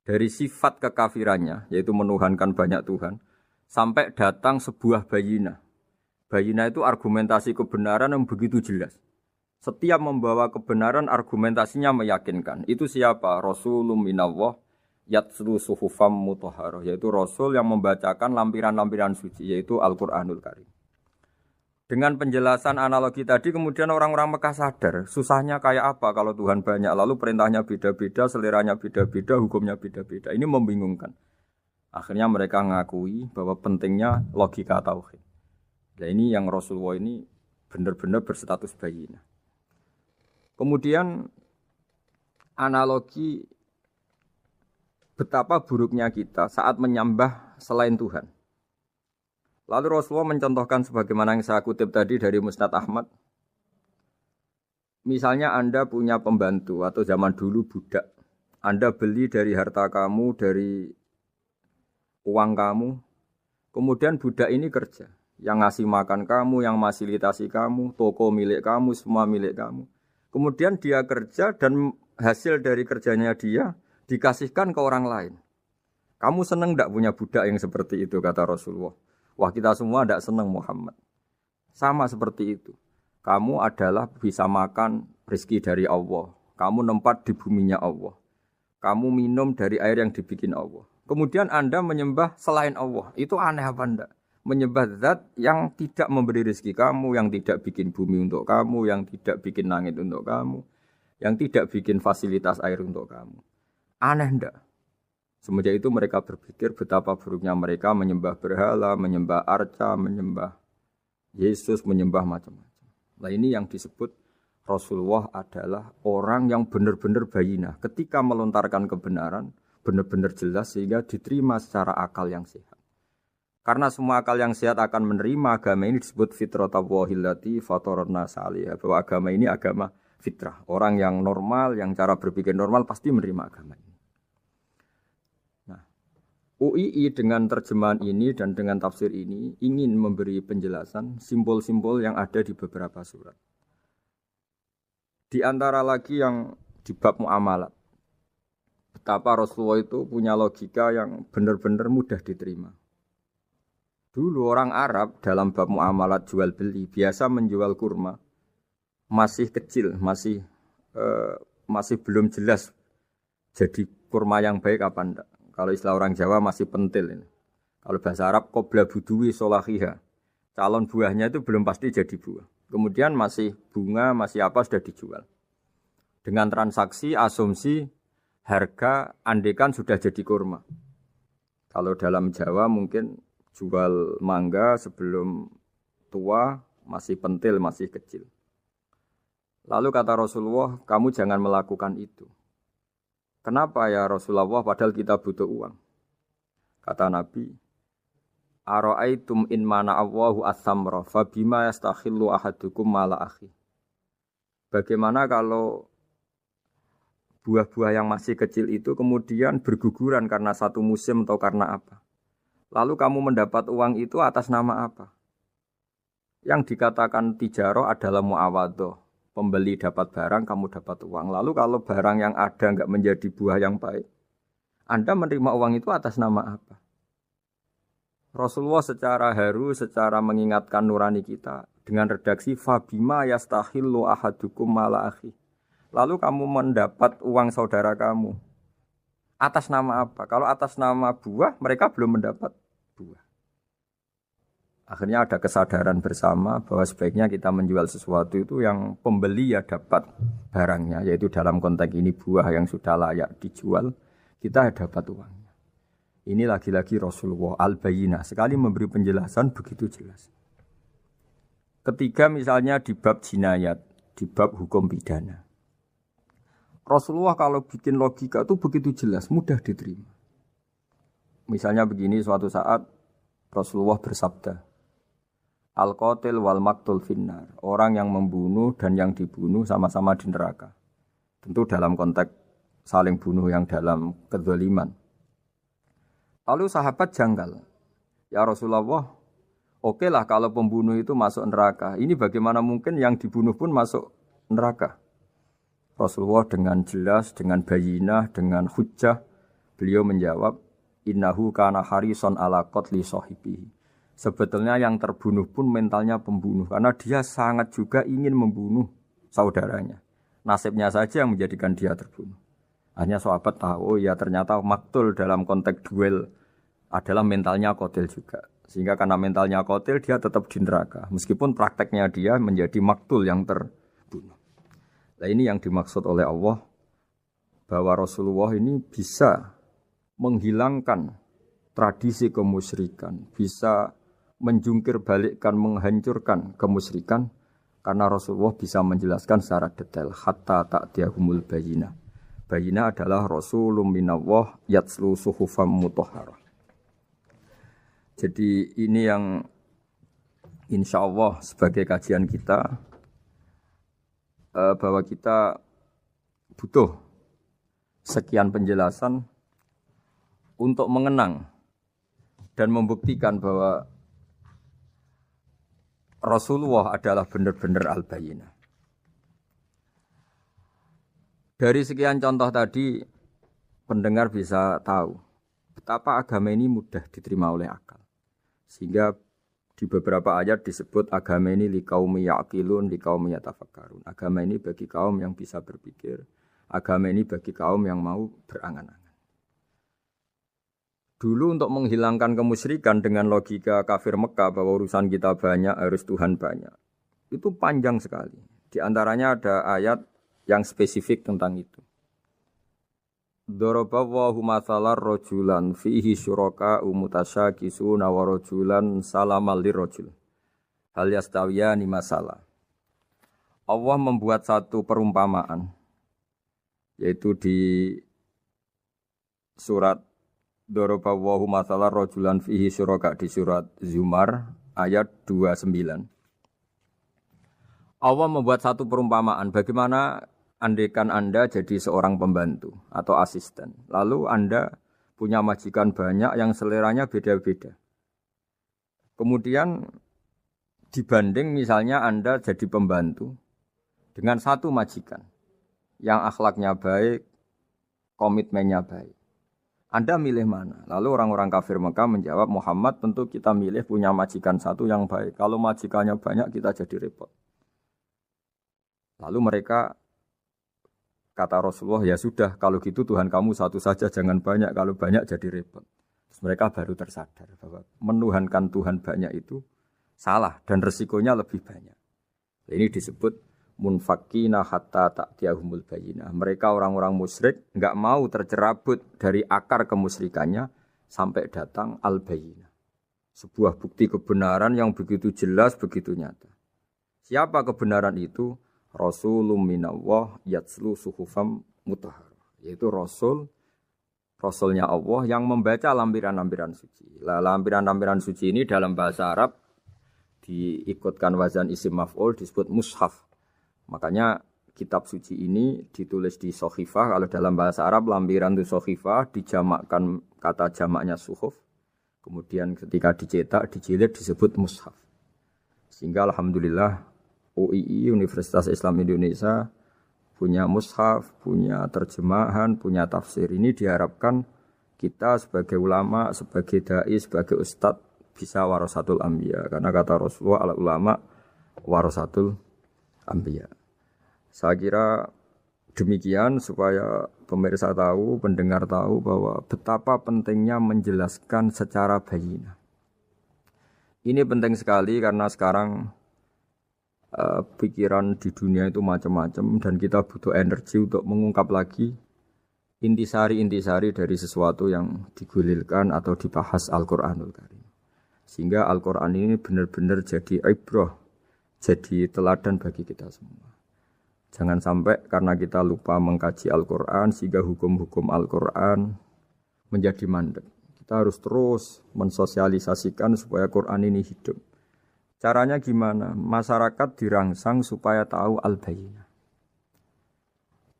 dari sifat kekafirannya, yaitu menuhankan banyak Tuhan, sampai datang sebuah bayinah. Bayinah itu argumentasi kebenaran yang begitu jelas. Setiap membawa kebenaran, argumentasinya meyakinkan. Itu siapa? Rasulun minallah yatslu suhufam mutahharah, yaitu Rasul yang membacakan lampiran-lampiran suci, yaitu Al-Quranul Karim. Dengan penjelasan analogi tadi, kemudian orang-orang Mekah sadar, susahnya kayak apa kalau Tuhan banyak, lalu perintahnya beda-beda, seleranya beda-beda, hukumnya beda-beda. Ini membingungkan. Akhirnya mereka ngakui bahwa pentingnya logika tauhid. Nah ini yang Rasulullah ini benar-benar berstatus bayinah. Kemudian analogi betapa buruknya kita saat menyembah selain Tuhan. Lalu Rasulullah mencontohkan sebagaimana yang saya kutip tadi dari Musnad Ahmad. Misalnya Anda punya pembantu atau zaman dulu budak. Anda beli dari harta kamu, dari uang kamu. Kemudian budak ini kerja. Yang ngasih makan kamu, yang fasilitasi kamu, toko milik kamu, semua milik kamu. Kemudian dia kerja dan hasil dari kerjanya dia dikasihkan ke orang lain. Kamu senang tidak punya budak yang seperti itu, kata Rasulullah. Wah kita semua tidak senang Muhammad. Sama seperti itu. Kamu adalah bisa makan rezeki dari Allah. Kamu nempat di buminya Allah. Kamu minum dari air yang dibikin Allah. Kemudian Anda menyembah selain Allah. Itu aneh apa enggak? Menyembah zat yang tidak memberi rezeki kamu, yang tidak bikin bumi untuk kamu, yang tidak bikin langit untuk kamu, yang tidak bikin fasilitas air untuk kamu. Aneh enggak? Semenjak itu mereka berpikir betapa buruknya mereka menyembah berhala, menyembah arca, menyembah Yesus, menyembah macam-macam. Nah ini yang disebut Rasulullah adalah orang yang benar-benar bayinah. Ketika melontarkan kebenaran, benar-benar jelas sehingga diterima secara akal yang sehat. Karena semua akal yang sehat akan menerima agama ini disebut fitratallahi fatarna salihah. Bahwa agama ini agama fitrah. Orang yang normal, yang cara berpikir normal pasti menerima agama ini. Nah, UII dengan terjemahan ini dan dengan tafsir ini ingin memberi penjelasan simbol-simbol yang ada di beberapa surat. Di antara lagi yang di bab muamalat. Betapa Rasulullah itu punya logika yang benar-benar mudah diterima. Dulu orang Arab dalam bab muamalat jual beli biasa menjual kurma masih kecil, masih belum jelas jadi kurma yang baik apa enggak. Kalau istilah orang Jawa masih pentil ini. Kalau bahasa Arab qobla buduwi solahiha. Calon buahnya itu belum pasti jadi buah. Kemudian masih bunga, masih apa sudah dijual. Dengan transaksi asumsi harga andekan sudah jadi kurma. Kalau dalam Jawa mungkin jual mangga sebelum tua, masih pentil, masih kecil. Lalu kata Rasulullah, kamu jangan melakukan itu. Kenapa ya Rasulullah, padahal kita butuh uang? Kata Nabi, Ara'aitum in mana Allahu as-samra, fabima yastakhillu ahadukum mala akhi. Bagaimana kalau buah-buah yang masih kecil itu kemudian berguguran karena satu musim atau karena apa? Lalu kamu mendapat uang itu atas nama apa? Yang dikatakan tijarah adalah muawadhah. Pembeli dapat barang, kamu dapat uang. Lalu kalau barang yang ada enggak menjadi buah yang baik, Anda menerima uang itu atas nama apa? Rasulullah secara haru, secara mengingatkan nurani kita dengan redaksi fabima yastahillu ahadukum mala akhi. Lalu kamu mendapat uang saudara kamu. Atas nama apa? Kalau atas nama buah, mereka belum mendapat buah. Akhirnya ada kesadaran bersama bahwa sebaiknya kita menjual sesuatu itu yang pembeli ya dapat barangnya, yaitu dalam konteks ini buah yang sudah layak dijual, kita dapat uangnya. Ini lagi-lagi Rasulullah al-Bayyinah sekali memberi penjelasan begitu jelas. Ketiga misalnya di bab jinayat, di bab hukum pidana. Rasulullah kalau bikin logika itu begitu jelas, mudah diterima. Misalnya begini, suatu saat Rasulullah bersabda, Al-qatil wal maktul finnar. Orang yang membunuh dan yang dibunuh sama-sama di neraka. Tentu dalam konteks saling bunuh yang dalam kedzaliman. Lalu sahabat janggal. Ya Rasulullah, oke lah kalau pembunuh itu masuk neraka. Ini bagaimana mungkin yang dibunuh pun masuk neraka? Rasulullah dengan jelas, dengan bayinah, dengan hujjah, beliau menjawab, innahu kana harison ala qatli sahibihi. Sebetulnya yang terbunuh pun mentalnya pembunuh, karena dia sangat juga ingin membunuh saudaranya. Nasibnya saja yang menjadikan dia terbunuh. Hanya sahabat tahu, ya ternyata maktul dalam konteks duel adalah mentalnya qatil juga. Sehingga karena mentalnya qatil, dia tetap di neraka. Meskipun prakteknya dia menjadi maktul yang terbunuh. Nah ini yang dimaksud oleh Allah, bahwa Rasulullah ini bisa menghilangkan tradisi kemusyrikan, bisa menjungkir balikkan, menghancurkan kemusyrikan, karena Rasulullah bisa menjelaskan secara detail, hatta ta'tiyahumul bayyinah. Bayyinah adalah Rasulun minallah yatslu suhufam mutahharah. Jadi ini yang insya Allah sebagai kajian kita, bahwa kita butuh sekian penjelasan untuk mengenang dan membuktikan bahwa Rasulullah adalah benar-benar al-bayyinah. Dari sekian contoh tadi, pendengar bisa tahu betapa agama ini mudah diterima oleh akal. Sehingga di beberapa ayat disebut agama ini liqaumi ya'qilun, liqaumi yatafakkarun. Agama ini bagi kaum yang bisa berpikir. Agama ini bagi kaum yang mau berangan-angan. Dulu untuk menghilangkan kemusyrikan dengan logika kafir Mekah bahwa urusan kita banyak, harus Tuhan banyak. Itu panjang sekali. Di antaranya ada ayat yang spesifik tentang itu. Daraballahu mathalan rajulan fihi syuraka mutasyakisuna wa rajulan salamal lirajul. Hal yastawiyani masalah. Allah membuat satu perumpamaan, yaitu di surat Daraballahu mathalan rajulan fihi syuraka, di surat Zumar ayat 29. Allah membuat satu perumpamaan bagaimana andaikan Anda jadi seorang pembantu atau asisten, lalu Anda punya majikan banyak yang seleranya beda-beda. Kemudian dibanding misalnya Anda jadi pembantu dengan satu majikan yang akhlaknya baik, komitmennya baik. Anda milih mana? Lalu orang-orang kafir Mekah menjawab, Muhammad tentu kita milih punya majikan satu yang baik. Kalau majikannya banyak kita jadi repot. Lalu mereka kata Rasulullah, ya sudah, kalau gitu Tuhan kamu satu saja, jangan banyak, kalau banyak jadi repot. Terus mereka baru tersadar bahwa menuhankan Tuhan banyak itu salah dan resikonya lebih banyak. Ini disebut munfakina hatta ta'tiyahumul bayyinah. Mereka orang-orang musyrik enggak mau tercerabut dari akar kemusyrikannya sampai datang al-bayyinah. Sebuah bukti kebenaran yang begitu jelas, begitu nyata. Siapa kebenaran itu? Rasulun minallah yatslu suhufam mutahharah, yaitu Rasulnya Allah yang membaca lampiran-lampiran suci. Lampiran-lampiran suci ini dalam bahasa Arab diikutkan wazan isim maf'ul disebut mushaf. Makanya kitab suci ini ditulis di sohifah. Kalau dalam bahasa Arab lampiran itu sohifah, dijamakkan kata jamaknya suhuf. Kemudian ketika dicetak, dijilid disebut mushaf. Sehingga alhamdulillah UII, Universitas Islam Indonesia, punya mushaf, punya terjemahan, punya tafsir. Ini diharapkan kita sebagai ulama, sebagai da'i, sebagai ustadz bisa warasatul anbiya. Karena kata Rasulullah, al ulama warasatul anbiya. Saya kira demikian supaya pemirsa tahu, pendengar tahu bahwa betapa pentingnya menjelaskan secara bayyinah. Ini penting sekali karena sekarang pikiran di dunia itu macam-macam dan kita butuh energi untuk mengungkap lagi intisari-intisari dari sesuatu yang digulirkan atau dibahas Al-Qur'anul Karim. Sehingga Al-Qur'an ini benar-benar jadi ibrah, jadi teladan bagi kita semua. Jangan sampai karena kita lupa mengkaji Al-Qur'an sehingga hukum-hukum Al-Qur'an menjadi mandek. Kita harus terus mensosialisasikan supaya Quran ini hidup. Caranya gimana? Masyarakat dirangsang supaya tahu al-bayyinah.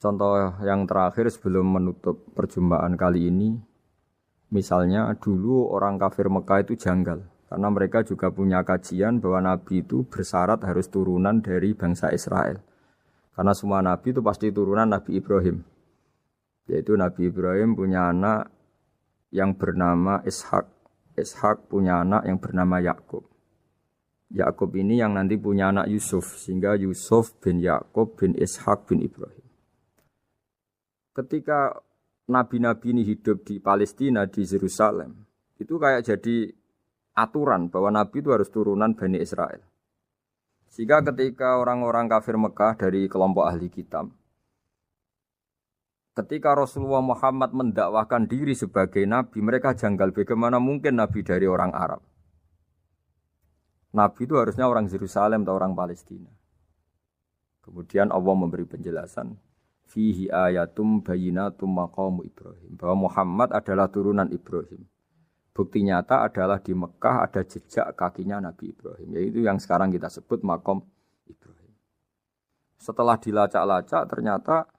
Contoh yang terakhir sebelum menutup perjumpaan kali ini, misalnya dulu orang kafir Mekah itu janggal. Karena mereka juga punya kajian bahwa Nabi itu bersyarat harus turunan dari bangsa Israel. Karena semua Nabi itu pasti turunan Nabi Ibrahim. Yaitu Nabi Ibrahim punya anak yang bernama Ishak. Ishak punya anak yang bernama Yakub. Yakub ini yang nanti punya anak Yusuf. Sehingga Yusuf bin Yakub bin Ishak bin Ibrahim. Ketika nabi-nabi ini hidup di Palestina, di Yerusalem, itu kayak jadi aturan bahwa nabi itu harus turunan Bani Israel. Sehingga ketika orang-orang kafir Mekah dari kelompok ahli kitab, ketika Rasulullah Muhammad mendakwahkan diri sebagai nabi, mereka janggal bagaimana mungkin nabi dari orang Arab. Nabi itu harusnya orang Yerusalem atau orang Palestina. Kemudian Allah memberi penjelasan, fihi ayatum bayyinatum maqamu Ibrahim, bahwa Muhammad adalah turunan Ibrahim. Bukti nyata adalah di Mekah ada jejak kakinya Nabi Ibrahim, yaitu yang sekarang kita sebut maqam Ibrahim. Setelah dilacak-lacak ternyata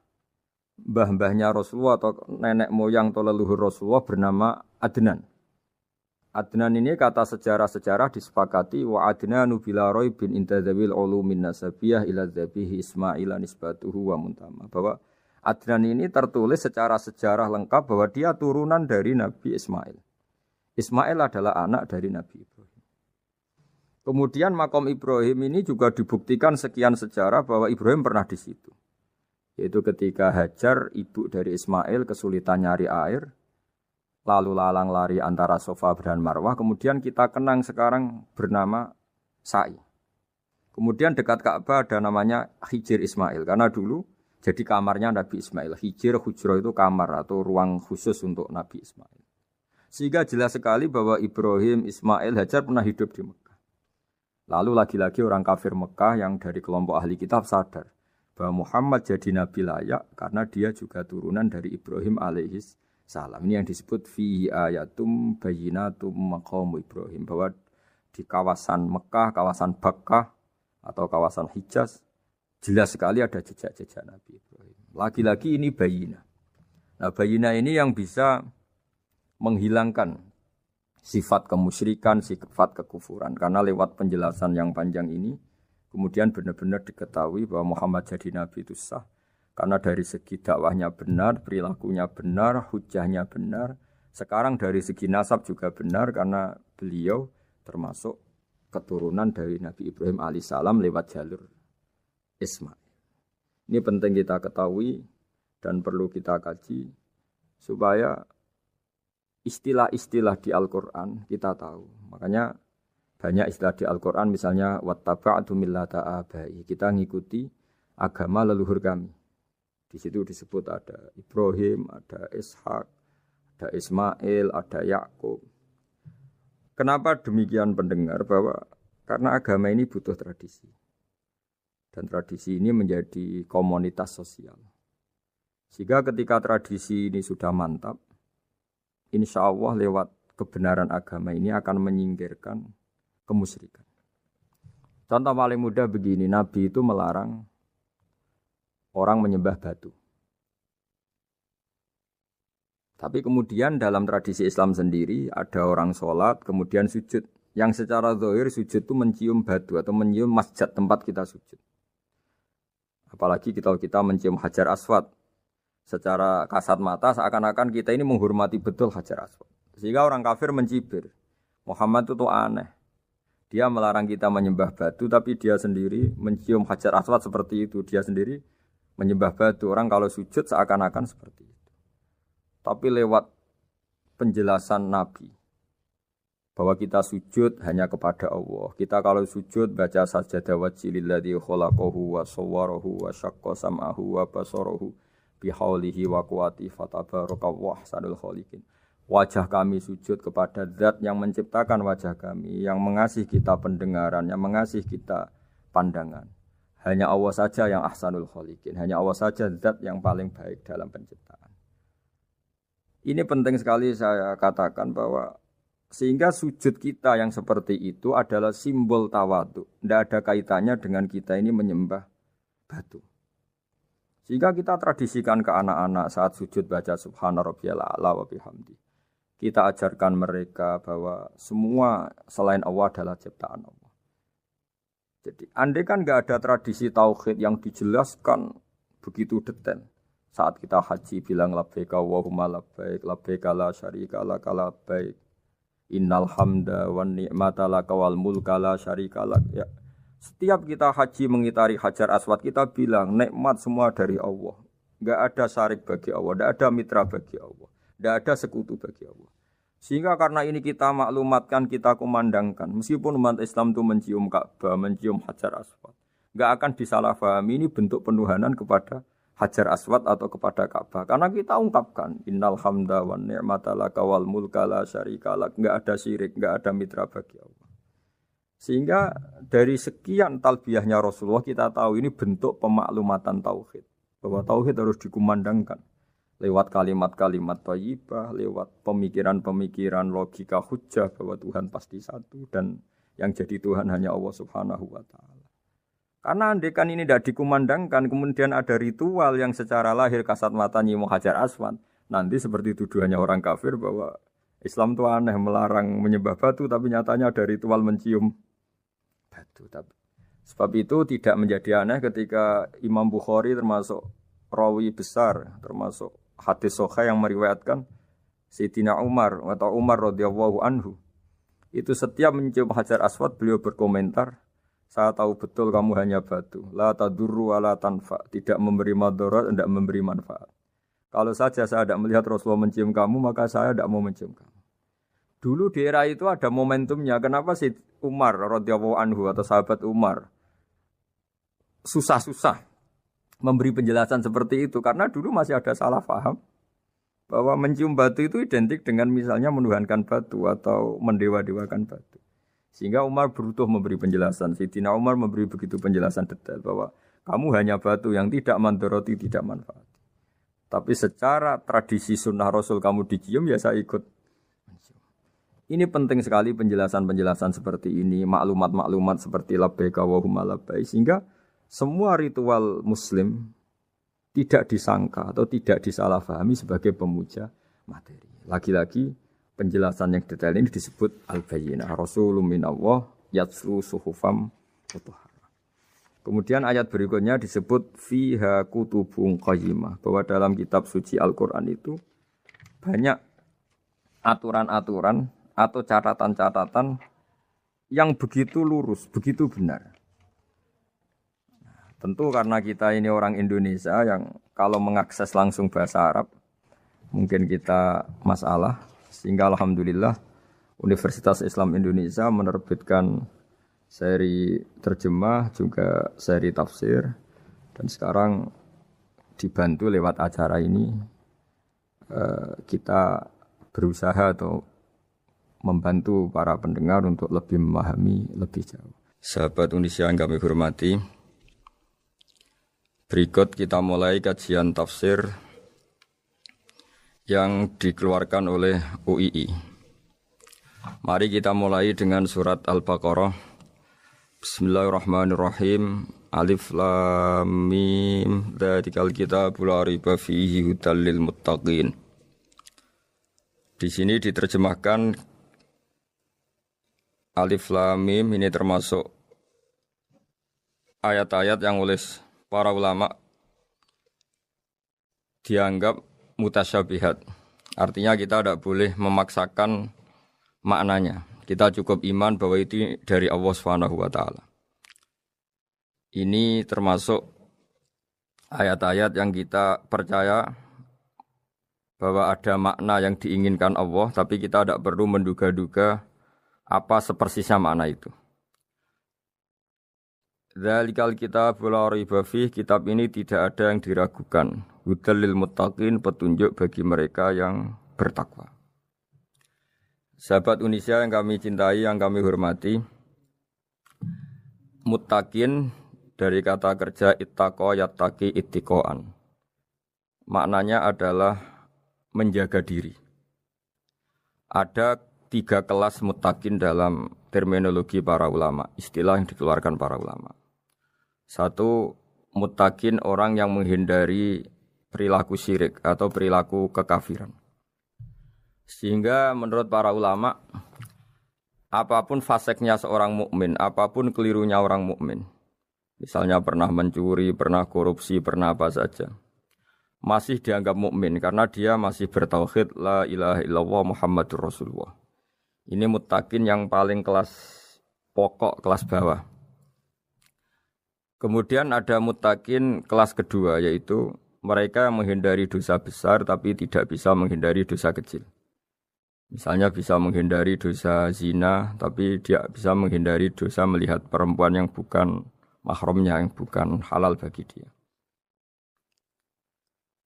mbah-mbahnya Rasulullah atau nenek moyang atau leluhur Rasulullah bernama Adnan. Adnan ini kata sejarah-sejarah disepakati wa Adnanu bila raibin intadzawil ulumin nasabiyah ila dzabihi Ismail nisbatuhu wa muntama. Bahwa Adnan ini tertulis secara sejarah lengkap bahwa dia turunan dari Nabi Ismail. Ismail adalah anak dari Nabi Ibrahim. Kemudian makom Ibrahim ini juga dibuktikan sekian sejarah bahwa Ibrahim pernah di situ. Yaitu ketika Hajar, ibu dari Ismail, kesulitan nyari air, lalu lalang lari antara Safa dan Marwah, kemudian kita kenang sekarang bernama Sa'i. Kemudian dekat Ka'bah ada namanya Hijir Ismail, karena dulu jadi kamarnya Nabi Ismail. Hijir, hujro itu kamar atau ruang khusus untuk Nabi Ismail. Sehingga jelas sekali bahwa Ibrahim, Ismail, Hajar pernah hidup di Mekah. Lalu lagi-lagi orang kafir Mekah yang dari kelompok ahli kitab sadar bahwa Muhammad jadi nabi layak karena dia juga turunan dari Ibrahim alaihis salam. Ini yang disebut fihi ayatum bayyinatum maqamu Ibrahim, bahwa di kawasan Mekah, kawasan Bakkah atau kawasan Hijaz jelas sekali ada jejak-jejak Nabi Ibrahim. Lagi-lagi ini bayyinah. Nah, bayyinah ini yang bisa menghilangkan sifat kemusyrikan, sifat kekufuran. Karena lewat penjelasan yang panjang ini, kemudian benar-benar diketahui bahwa Muhammad jadi nabi itu sah. Karena dari segi dakwahnya benar, perilakunya benar, hujahnya benar. Sekarang dari segi nasab juga benar karena beliau termasuk keturunan dari Nabi Ibrahim alaihissalam lewat jalur Ismail. Ini penting kita ketahui dan perlu kita kaji supaya istilah-istilah di Al-Quran kita tahu. Makanya banyak istilah di Al-Quran, misalnya wattaba'tu millata abai, kita ngikuti agama leluhur kami. Di situ disebut ada Ibrahim, ada Ishak, ada Ismail, ada Yakub. Kenapa demikian pendengar? Bahwa karena agama ini butuh tradisi. Dan tradisi ini menjadi komunitas sosial. Sehingga ketika tradisi ini sudah mantap, insya Allah lewat kebenaran agama ini akan menyingkirkan kemusyrikan. Contoh paling mudah begini, Nabi itu melarang orang menyembah batu. Tapi kemudian dalam tradisi Islam sendiri ada orang sholat kemudian sujud. Yang secara zahir sujud itu mencium batu atau mencium masjid tempat kita sujud. Apalagi kita mencium Hajar Aswad. Secara kasat mata seakan-akan kita ini menghormati betul Hajar Aswad. Sehingga orang kafir mencibir. Muhammad itu aneh. Dia melarang kita menyembah batu, tapi dia sendiri mencium Hajar Aswad seperti itu. Dia sendiri menyembah batu. Orang kalau sujud seakan-akan seperti itu. Tapi lewat penjelasan Nabi, bahwa kita sujud hanya kepada Allah. Kita kalau sujud baca sajadah wajhililladzi khalaqahu wa sawwarahu wa syaqqa sam'ahu wa basarahu bihaulihi wa quwwati fatabarakallahu ahsanul khaliqin. Wajah kami sujud kepada zat yang menciptakan wajah kami, yang mengasih kita pendengaran, yang mengasih kita pandangan. Hanya Allah saja yang ahsanul khaliqin, hanya Allah saja zat yang paling baik dalam penciptaan. Ini penting sekali saya katakan bahwa sehingga sujud kita yang seperti itu adalah simbol tawadhu. Tidak ada kaitannya dengan kita ini menyembah batu. Sehingga kita tradisikan ke anak-anak saat sujud baca subhana rabbiyal a'la wa bihamdi. Kita ajarkan mereka bahwa semua selain Allah adalah ciptaan Allah. Jadi andai kan enggak ada tradisi tauhid yang dijelaskan begitu detail. Saat kita haji bilang labbaik Allahumma labbaik, labbaik la syarika lak labbaik. Innal hamda wan ni'mata laka wal mulka la syarika lak. Ya. Setiap kita haji mengitari Hajar Aswad kita bilang nikmat semua dari Allah. Enggak ada syarik bagi Allah, enggak ada mitra bagi Allah, enggak ada sekutu bagi Allah. Sehingga karena ini kita maklumatkan, kita kumandangkan. Meskipun umat Islam itu mencium Ka'bah, mencium Hajar Aswad, enggak akan disalahpahami ini bentuk penuhanan kepada Hajar Aswad atau kepada Ka'bah. Karena kita ungkapkan innal hamda wan ni'mata laka wal mulka la syarika lak. Enggak ada syirik, enggak ada mitra bagi Allah. Sehingga dari sekian talbiyahnya Rasulullah kita tahu ini bentuk pemaklumatan tauhid. Bahwa tauhid harus dikumandangkan lewat kalimat-kalimat thayyibah, lewat pemikiran-pemikiran logika hujjah bahwa Tuhan pasti satu dan yang jadi Tuhan hanya Allah Subhanahu wa taala. Karena andekan ini tidak dikumandangkan, kemudian ada ritual yang secara lahir kasat mata nyium Hajar Aswad. Nanti seperti tuduhannya orang kafir bahwa Islam itu aneh, melarang menyembah batu, tapi nyatanya ada ritual mencium batu. Sebab itu tidak menjadi aneh ketika Imam Bukhari termasuk rawi besar, termasuk hadis sahih yang meriwayatkan Sayyidina Umar atau Umar radhiyallahu anhu. Itu setiap mencium Hajar Aswad beliau berkomentar, saya tahu betul kamu hanya batu. La tadurru wa la tanfa. Tidak memberi madarat, tidak memberi manfaat. Kalau saja saya tidak melihat Rasulullah mencium kamu, maka saya tidak mau mencium kamu. Dulu di era itu ada momentumnya. Kenapa sih Umar radhiyallahu anhu atau sahabat Umar susah-susah memberi penjelasan seperti itu? Karena dulu masih ada salah paham bahwa mencium batu itu identik dengan misalnya menuhankan batu atau mendewa-dewakan batu. Sehingga Umar berutuh memberi penjelasan. Sayyidina Umar memberi begitu penjelasan detail bahwa kamu hanya batu yang tidak mandoroti, tidak manfaat. Tapi secara tradisi sunnah Rasul kamu dicium, ya saya ikut. Ini penting sekali penjelasan-penjelasan seperti ini, maklumat-maklumat seperti labbaik Allahumma labbaik, sehingga semua ritual Muslim tidak disangka atau tidak disalahpahami sebagai pemuja materi. Lagi-lagi penjelasan yang detail ini disebut al-bayyinah. Rasulun minallah yatslu suhufam mutahharah. Kemudian ayat berikutnya disebut fiha kutubun qayyimah, bahwa dalam kitab suci Al-Qur'an itu banyak aturan-aturan atau catatan-catatan yang begitu lurus, begitu benar. Tentu karena kita ini orang Indonesia yang kalau mengakses langsung bahasa Arab mungkin kita masalah. Sehingga alhamdulillah Universitas Islam Indonesia menerbitkan seri terjemah juga seri tafsir, dan sekarang dibantu lewat acara ini kita berusaha atau membantu para pendengar untuk lebih memahami lebih jauh. Sahabat Indonesia yang kami hormati, berikut kita mulai kajian tafsir yang dikeluarkan oleh UII. Mari kita mulai dengan surat Al-Baqarah. Bismillahirrahmanirrahim. Alif Lam Mim. Dzalikal kitabul la raiba fihi hudal lil muttaqin. Di sini diterjemahkan Alif Lam Mim, ini termasuk ayat-ayat yang oleh para ulama dianggap mutasyabihat. Artinya kita tidak boleh memaksakan maknanya. Kita cukup iman bahwa itu dari Allah Subhanahu wa taala. Ini termasuk ayat-ayat yang kita percaya bahwa ada makna yang diinginkan Allah, tapi kita tidak perlu menduga-duga Apa sepersisnya makna itu? Dzalikal kitab la raiba fih, kitab ini tidak ada yang diragukan. Hudal lil muttaqin, petunjuk bagi mereka yang bertakwa. Sahabat Unisia yang kami cintai, yang kami hormati, muttaqin dari kata kerja ittaqa yattaqi ittiqaan. Maknanya adalah menjaga diri. Ada 3 kelas muttaqin dalam terminologi para ulama, istilah yang dikeluarkan para ulama. 1, muttaqin orang yang menghindari perilaku syirik atau perilaku kekafiran. Sehingga menurut para ulama, apapun faseknya seorang mukmin, apapun kelirunya orang mukmin, misalnya pernah mencuri, pernah korupsi, pernah apa saja, masih dianggap mukmin karena dia masih bertauhid la ilaha illallah Muhammadur Rasulullah. Ini muttaqin yang paling kelas pokok, kelas bawah. Kemudian ada muttaqin kelas kedua, yaitu mereka yang menghindari dosa besar tapi tidak bisa menghindari dosa kecil. Misalnya bisa menghindari dosa zina, tapi dia bisa menghindari dosa melihat perempuan yang bukan mahramnya, yang bukan halal bagi dia.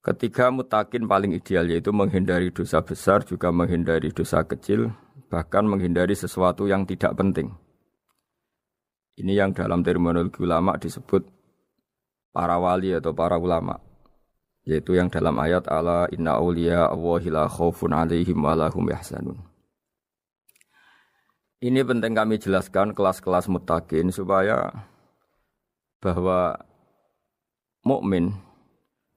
Ketiga muttaqin paling ideal, yaitu menghindari dosa besar, juga menghindari dosa kecil, bahkan menghindari sesuatu yang tidak penting. Ini yang dalam terminologi ulama disebut para wali atau para ulama, yaitu yang dalam ayat ala inna awliya Allahi la khaufun alaihim wa lahum yahzanun. Ini penting kami jelaskan kelas-kelas muttaqin supaya bahwa mukmin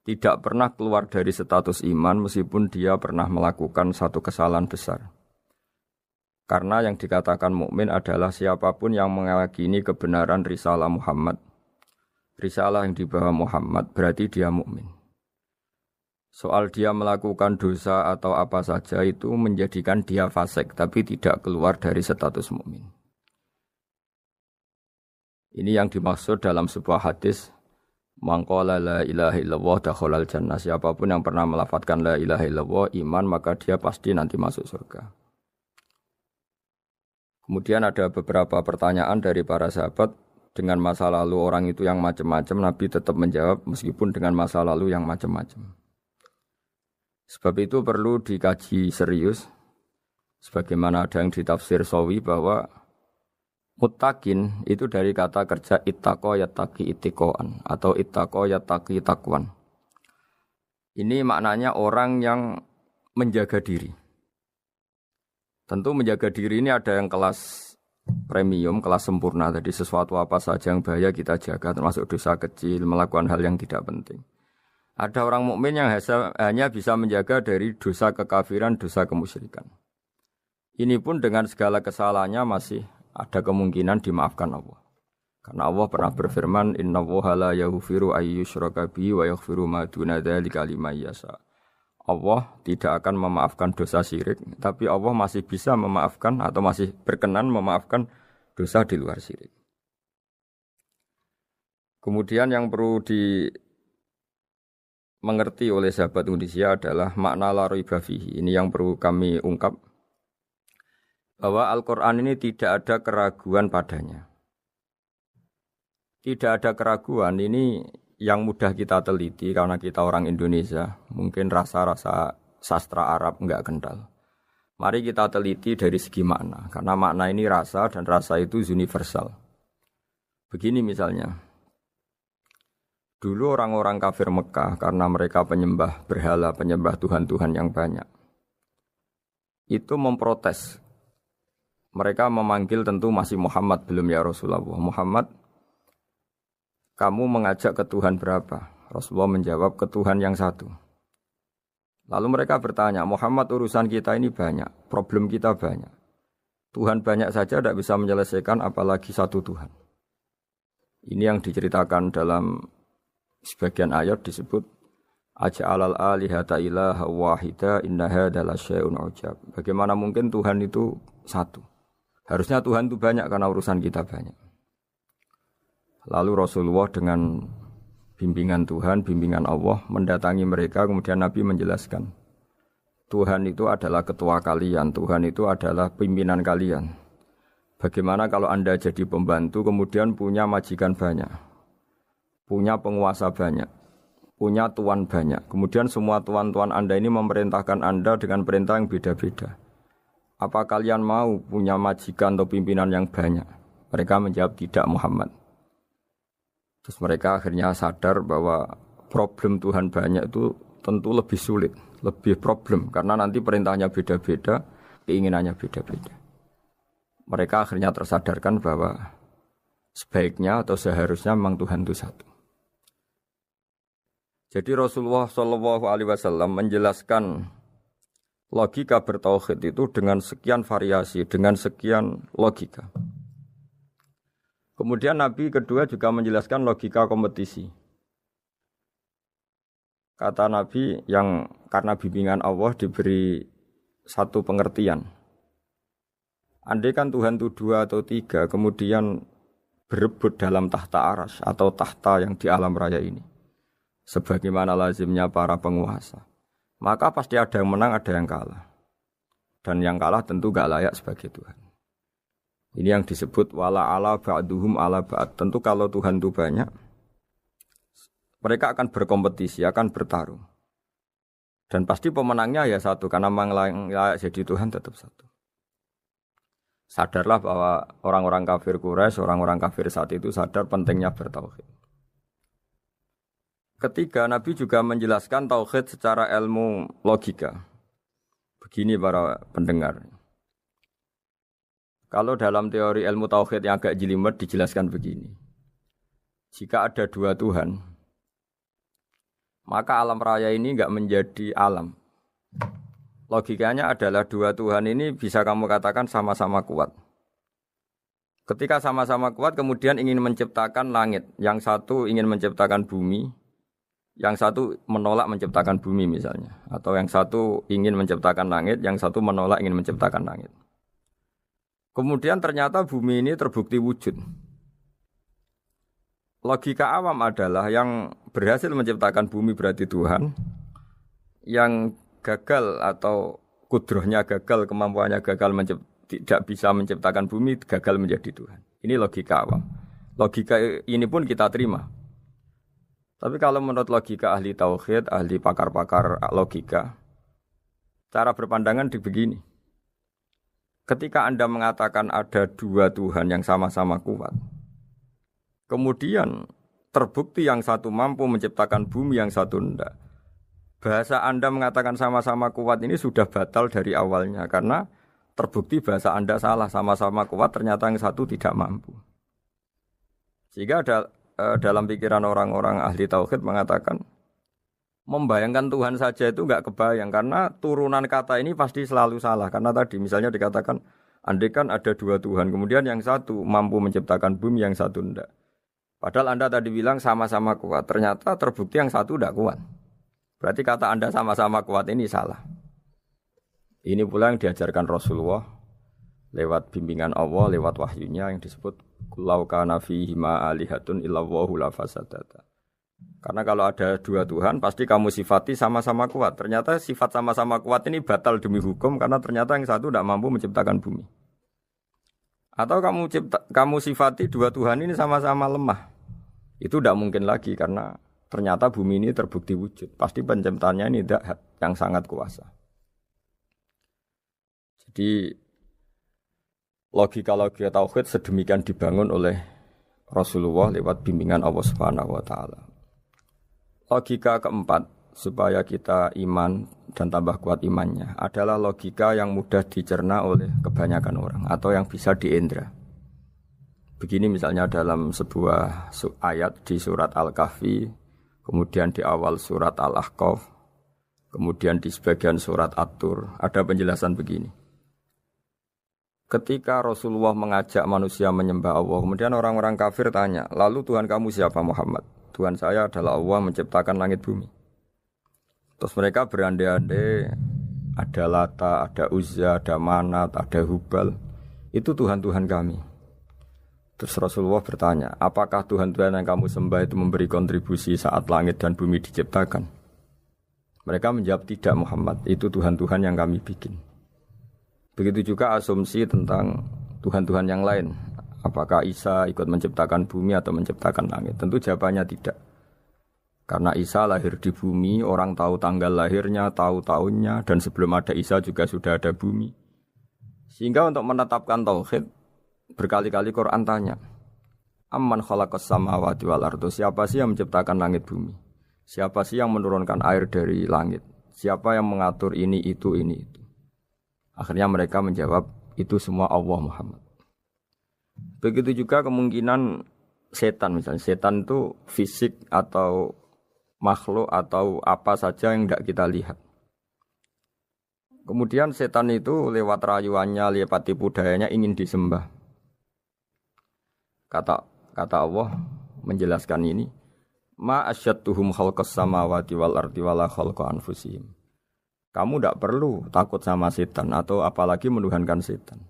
tidak pernah keluar dari status iman meskipun dia pernah melakukan satu kesalahan besar. Karena yang dikatakan mukmin adalah siapapun yang meyakini kebenaran risalah Muhammad, risalah yang dibawa Muhammad, berarti dia mukmin. Soal dia melakukan dosa atau apa saja itu menjadikan dia fasik, tapi tidak keluar dari status mukmin. Ini yang dimaksud dalam sebuah hadis, man qala la ilaha illallah dakhalal jannah. Siapapun yang pernah melafadzkan la ilaha illallah iman, maka dia pasti nanti masuk surga. Kemudian ada beberapa pertanyaan dari para sahabat dengan masa lalu orang itu yang macam-macam, Nabi tetap menjawab meskipun dengan masa lalu yang macam-macam. Sebab itu perlu dikaji serius, sebagaimana ada yang ditafsir Sawi bahwa muttaqin itu dari kata kerja ittaqa yattaqi ittiqaan atau ittaqa yattaqi taqwan. Ini maknanya orang yang menjaga diri. Tentu menjaga diri ini ada yang kelas premium, kelas sempurna. Jadi sesuatu apa saja yang bahaya kita jaga, termasuk dosa kecil, melakukan hal yang tidak penting. Ada orang mukmin yang hanya bisa menjaga dari dosa kekafiran, dosa kemusyrikan. Ini pun dengan segala kesalahannya masih ada kemungkinan dimaafkan Allah. Karena Allah pernah berfirman, innallaha la yaghfiru ayyushraka bihi wa yaghfiru ma duna dzalika liman yasha. Allah tidak akan memaafkan dosa syirik, tapi Allah masih bisa memaafkan atau masih berkenan memaafkan dosa di luar syirik. Kemudian yang perlu dimengerti oleh sahabat Unisia adalah makna la raiba fihi. Ini yang perlu kami ungkap, bahwa Al-Quran ini tidak ada keraguan padanya. Tidak ada keraguan ini yang mudah kita teliti karena kita orang Indonesia, mungkin rasa-rasa sastra Arab enggak kental. Mari kita teliti dari segi makna, karena makna ini rasa dan rasa itu universal. Begini misalnya, dulu orang-orang kafir Mekah karena mereka penyembah berhala, penyembah Tuhan-Tuhan yang banyak, itu memprotes. Mereka memanggil tentu masih Muhammad, belum ya Rasulullah. Muhammad, kamu mengajak ke Tuhan berapa? Rasulullah menjawab, ke Tuhan yang satu. Lalu mereka bertanya, Muhammad urusan kita ini banyak, problem kita banyak. Tuhan banyak saja tidak bisa menyelesaikan, apalagi satu Tuhan. Ini yang diceritakan dalam sebagian ayat disebut, Aja'alal alihata ilaha wahida inna hadza lasyai'un ujab. Bagaimana mungkin Tuhan itu satu? Harusnya Tuhan itu banyak karena urusan kita banyak. Lalu Rasulullah dengan bimbingan Tuhan, bimbingan Allah mendatangi mereka, kemudian Nabi menjelaskan, Tuhan itu adalah ketua kalian, Tuhan itu adalah pimpinan kalian. Bagaimana kalau Anda jadi pembantu kemudian punya majikan banyak, punya penguasa banyak, punya tuan banyak. Kemudian semua tuan-tuan Anda ini memerintahkan Anda dengan perintah yang beda-beda. Apa kalian mau punya majikan atau pimpinan yang banyak? Mereka menjawab tidak, Muhammad. Terus mereka akhirnya sadar bahwa problem Tuhan banyak itu tentu lebih sulit, lebih problem. Karena nanti perintahnya beda-beda, keinginannya beda-beda. Mereka akhirnya tersadarkan bahwa sebaiknya atau seharusnya memang Tuhan itu satu. Jadi Rasulullah SAW menjelaskan logika bertauhid itu dengan sekian variasi, dengan sekian logika. Kemudian Nabi kedua juga menjelaskan logika kompetisi. Kata Nabi yang karena bimbingan Allah diberi satu pengertian. Andai kan Tuhan itu 2 atau 3, kemudian berebut dalam tahta aras atau tahta yang di alam raya ini. Sebagaimana lazimnya para penguasa. Maka pasti ada yang menang, ada yang kalah. Dan yang kalah tentu gak layak sebagai Tuhan. Ini yang disebut wala ala ba'duhum ala ba'd. Tentu kalau Tuhan itu banyak, mereka akan berkompetisi, akan bertarung. Dan pasti pemenangnya ya satu, karena memang layak jadi Tuhan tetap satu. Sadarlah bahwa orang-orang kafir Quraisy, orang-orang kafir saat itu sadar pentingnya bertauhid. Ketiga, Nabi juga menjelaskan tauhid secara ilmu logika. Begini para pendengar. Kalau dalam teori ilmu tauhid yang agak jelimet dijelaskan begini. Jika ada 2 Tuhan, maka alam raya ini enggak menjadi alam. Logikanya adalah 2 Tuhan ini bisa kamu katakan sama-sama kuat. Ketika sama-sama kuat kemudian ingin menciptakan langit. Yang satu ingin menciptakan bumi. Yang satu menolak menciptakan bumi misalnya. Atau yang satu ingin menciptakan langit. Yang satu menolak ingin menciptakan langit. Kemudian ternyata bumi ini terbukti wujud. Logika awam adalah yang berhasil menciptakan bumi berarti Tuhan. Yang gagal atau kudrohnya gagal, kemampuannya gagal tidak bisa menciptakan bumi, gagal menjadi Tuhan. Ini logika awam. Logika ini pun kita terima. Tapi kalau menurut logika ahli tauhid, ahli pakar-pakar logika, cara berpandangan begini. Ketika Anda mengatakan ada 2 Tuhan yang sama-sama kuat, kemudian terbukti yang satu mampu menciptakan bumi, yang satu tidak. Bahasa Anda mengatakan sama-sama kuat ini sudah batal dari awalnya karena terbukti bahasa Anda salah, sama-sama kuat ternyata yang satu tidak mampu. Sehingga dalam pikiran orang-orang ahli tauhid mengatakan membayangkan Tuhan saja itu enggak kebayang karena turunan kata ini pasti selalu salah. Karena tadi misalnya dikatakan andai kan ada 2 Tuhan, kemudian yang satu mampu menciptakan bumi, yang satu tidak. Padahal Anda tadi bilang sama-sama kuat, ternyata terbukti yang satu tidak kuat. Berarti kata Anda sama-sama kuat ini salah. Ini pula yang diajarkan Rasulullah lewat bimbingan Allah, lewat wahyunya yang disebut Lau kana fihi ma alihatun illallahu la fasadata. Karena kalau ada 2 Tuhan pasti kamu sifati sama-sama kuat. Ternyata sifat sama-sama kuat ini batal demi hukum karena ternyata yang satu tidak mampu menciptakan bumi. Atau kamu sifati 2 Tuhan ini sama-sama lemah. Itu tidak mungkin lagi karena ternyata bumi ini terbukti wujud. Pasti penciptanya ini tidak yang sangat kuasa. Jadi logika-logika tauhid sedemikian dibangun oleh Rasulullah lewat bimbingan Allah Subhanahu wa taala. Logika keempat supaya kita iman dan tambah kuat imannya adalah logika yang mudah dicerna oleh kebanyakan orang atau yang bisa diindra. Begini misalnya dalam sebuah ayat di surat Al-Kahfi, kemudian di awal surat Al-Ahqaf, kemudian di sebagian surat At-Tur, ada penjelasan begini. Ketika Rasulullah mengajak manusia menyembah Allah, kemudian orang-orang kafir tanya, lalu Tuhan kamu siapa Muhammad? Tuhan saya adalah Allah menciptakan langit bumi. Terus mereka berandai-andai, ada Lata, ada Uzza, ada Manat, ada Hubal. Itu Tuhan-Tuhan kami. Terus Rasulullah bertanya, apakah Tuhan-Tuhan yang kamu sembah itu memberi kontribusi saat langit dan bumi diciptakan? Mereka menjawab, tidak Muhammad, itu Tuhan-Tuhan yang kami bikin. Begitu juga asumsi tentang Tuhan-Tuhan yang lain. Apakah Isa ikut menciptakan bumi atau menciptakan langit? Tentu jawabannya tidak. Karena Isa lahir di bumi, orang tahu tanggal lahirnya, tahu tahunnya, dan sebelum ada Isa juga sudah ada bumi. Sehingga untuk menetapkan tauhid, berkali-kali Quran tanya, Amman khalaqas samawati wal ardo, siapa sih yang menciptakan langit bumi? Siapa sih yang menurunkan air dari langit? Siapa yang mengatur ini, itu. Akhirnya mereka menjawab, itu semua Allah Muhammad. Begitu juga kemungkinan setan misalnya. Setan itu fisik atau makhluk atau apa saja yang tidak kita lihat. Kemudian setan itu lewat rayuannya, lewat tipu dayanya ingin disembah. Kata Allah menjelaskan ini, ma asyadduhum khalqas samawati wal ardi wala khalqa anfusihim. Kamu tidak perlu takut sama setan atau apalagi menuhankan setan.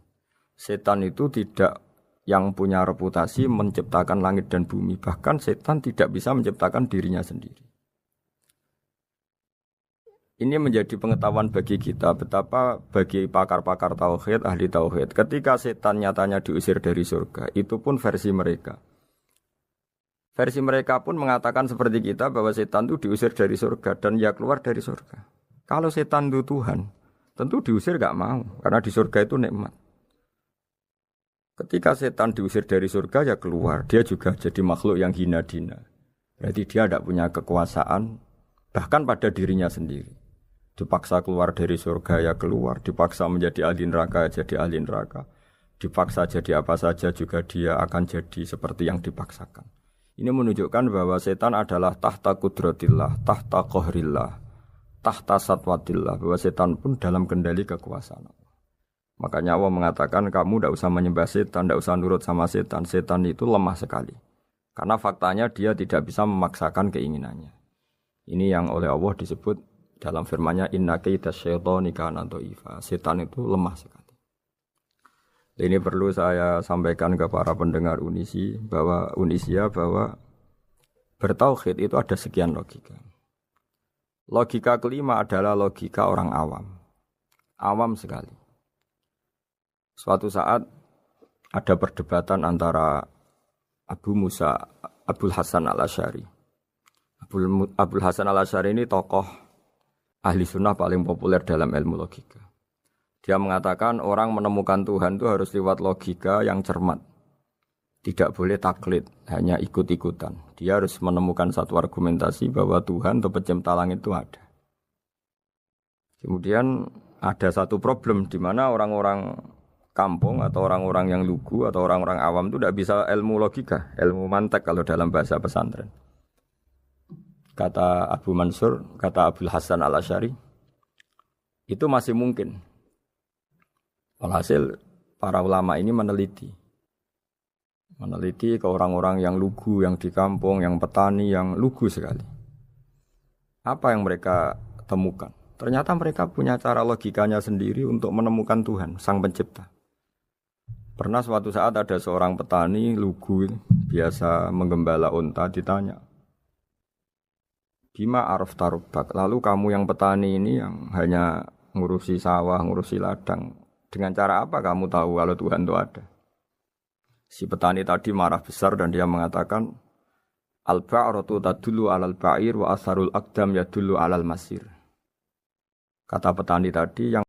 Setan itu tidak yang punya reputasi menciptakan langit dan bumi. Bahkan setan tidak bisa menciptakan dirinya sendiri. Ini menjadi pengetahuan bagi kita betapa bagi pakar-pakar tauhid, ahli tauhid, ketika setan nyatanya diusir dari surga, itu pun versi mereka. Versi mereka pun mengatakan seperti kita bahwa setan itu diusir dari surga dan ya keluar dari surga. Kalau setan itu Tuhan, tentu diusir gak mau karena di surga itu nikmat. Ketika setan diusir dari surga ya keluar, dia juga jadi makhluk yang hina dina. Berarti dia tidak punya kekuasaan bahkan pada dirinya sendiri. Dipaksa keluar dari surga ya keluar, dipaksa menjadi ahli neraka jadi ahli neraka, dipaksa jadi apa saja juga dia akan jadi seperti yang dipaksakan. Ini menunjukkan bahwa setan adalah tahta kudratillah, tahta qahrillah, tahta satwatillah, bahwa setan pun dalam kendali kekuasaan. Makanya Allah mengatakan kamu tidak usah menyembah setan, tidak usah nurut sama setan. Setan itu lemah sekali. Karena faktanya dia tidak bisa memaksakan keinginannya. Ini yang oleh Allah disebut dalam firman-Nya inna kaida syaitani kana dhaifa. Setan itu lemah sekali. Ini perlu saya sampaikan ke para pendengar Unisia bahwa bertauhid itu ada sekian logika. Logika kelima adalah logika orang awam. Awam sekali. Suatu saat ada perdebatan antara Abul Hasan al-Asy'ari. Abul Hasan al-Asy'ari ini tokoh ahli sunnah paling populer dalam ilmu logika. Dia mengatakan orang menemukan Tuhan itu harus lewat logika yang cermat. Tidak boleh taklid, hanya ikut-ikutan. Dia harus menemukan satu argumentasi bahwa Tuhan atau pencipta langit itu ada. Kemudian ada satu problem di mana orang-orang kampung atau orang-orang yang lugu atau orang-orang awam itu tidak bisa ilmu logika, ilmu mantek kalau dalam bahasa pesantren. Kata Abu Mansur, kata Abul Hasan al-Asy'ari, itu masih mungkin. Alhasil para ulama ini meneliti ke orang-orang yang lugu, yang di kampung, yang petani, yang lugu sekali. Apa yang mereka temukan? Ternyata mereka punya cara logikanya sendiri untuk menemukan Tuhan, Sang Pencipta. Pernah suatu saat ada seorang petani lugu biasa menggembala unta ditanya, Bima araf tarubak, lalu kamu yang petani ini yang hanya ngurusi sawah, ngurusi ladang, dengan cara apa kamu tahu kalau Tuhan itu ada? Si petani tadi marah besar dan dia mengatakan, Al-ba'ratu tadullu alal ba'ir wa asharul aqdam yadullu alal masir. Kata petani tadi, yang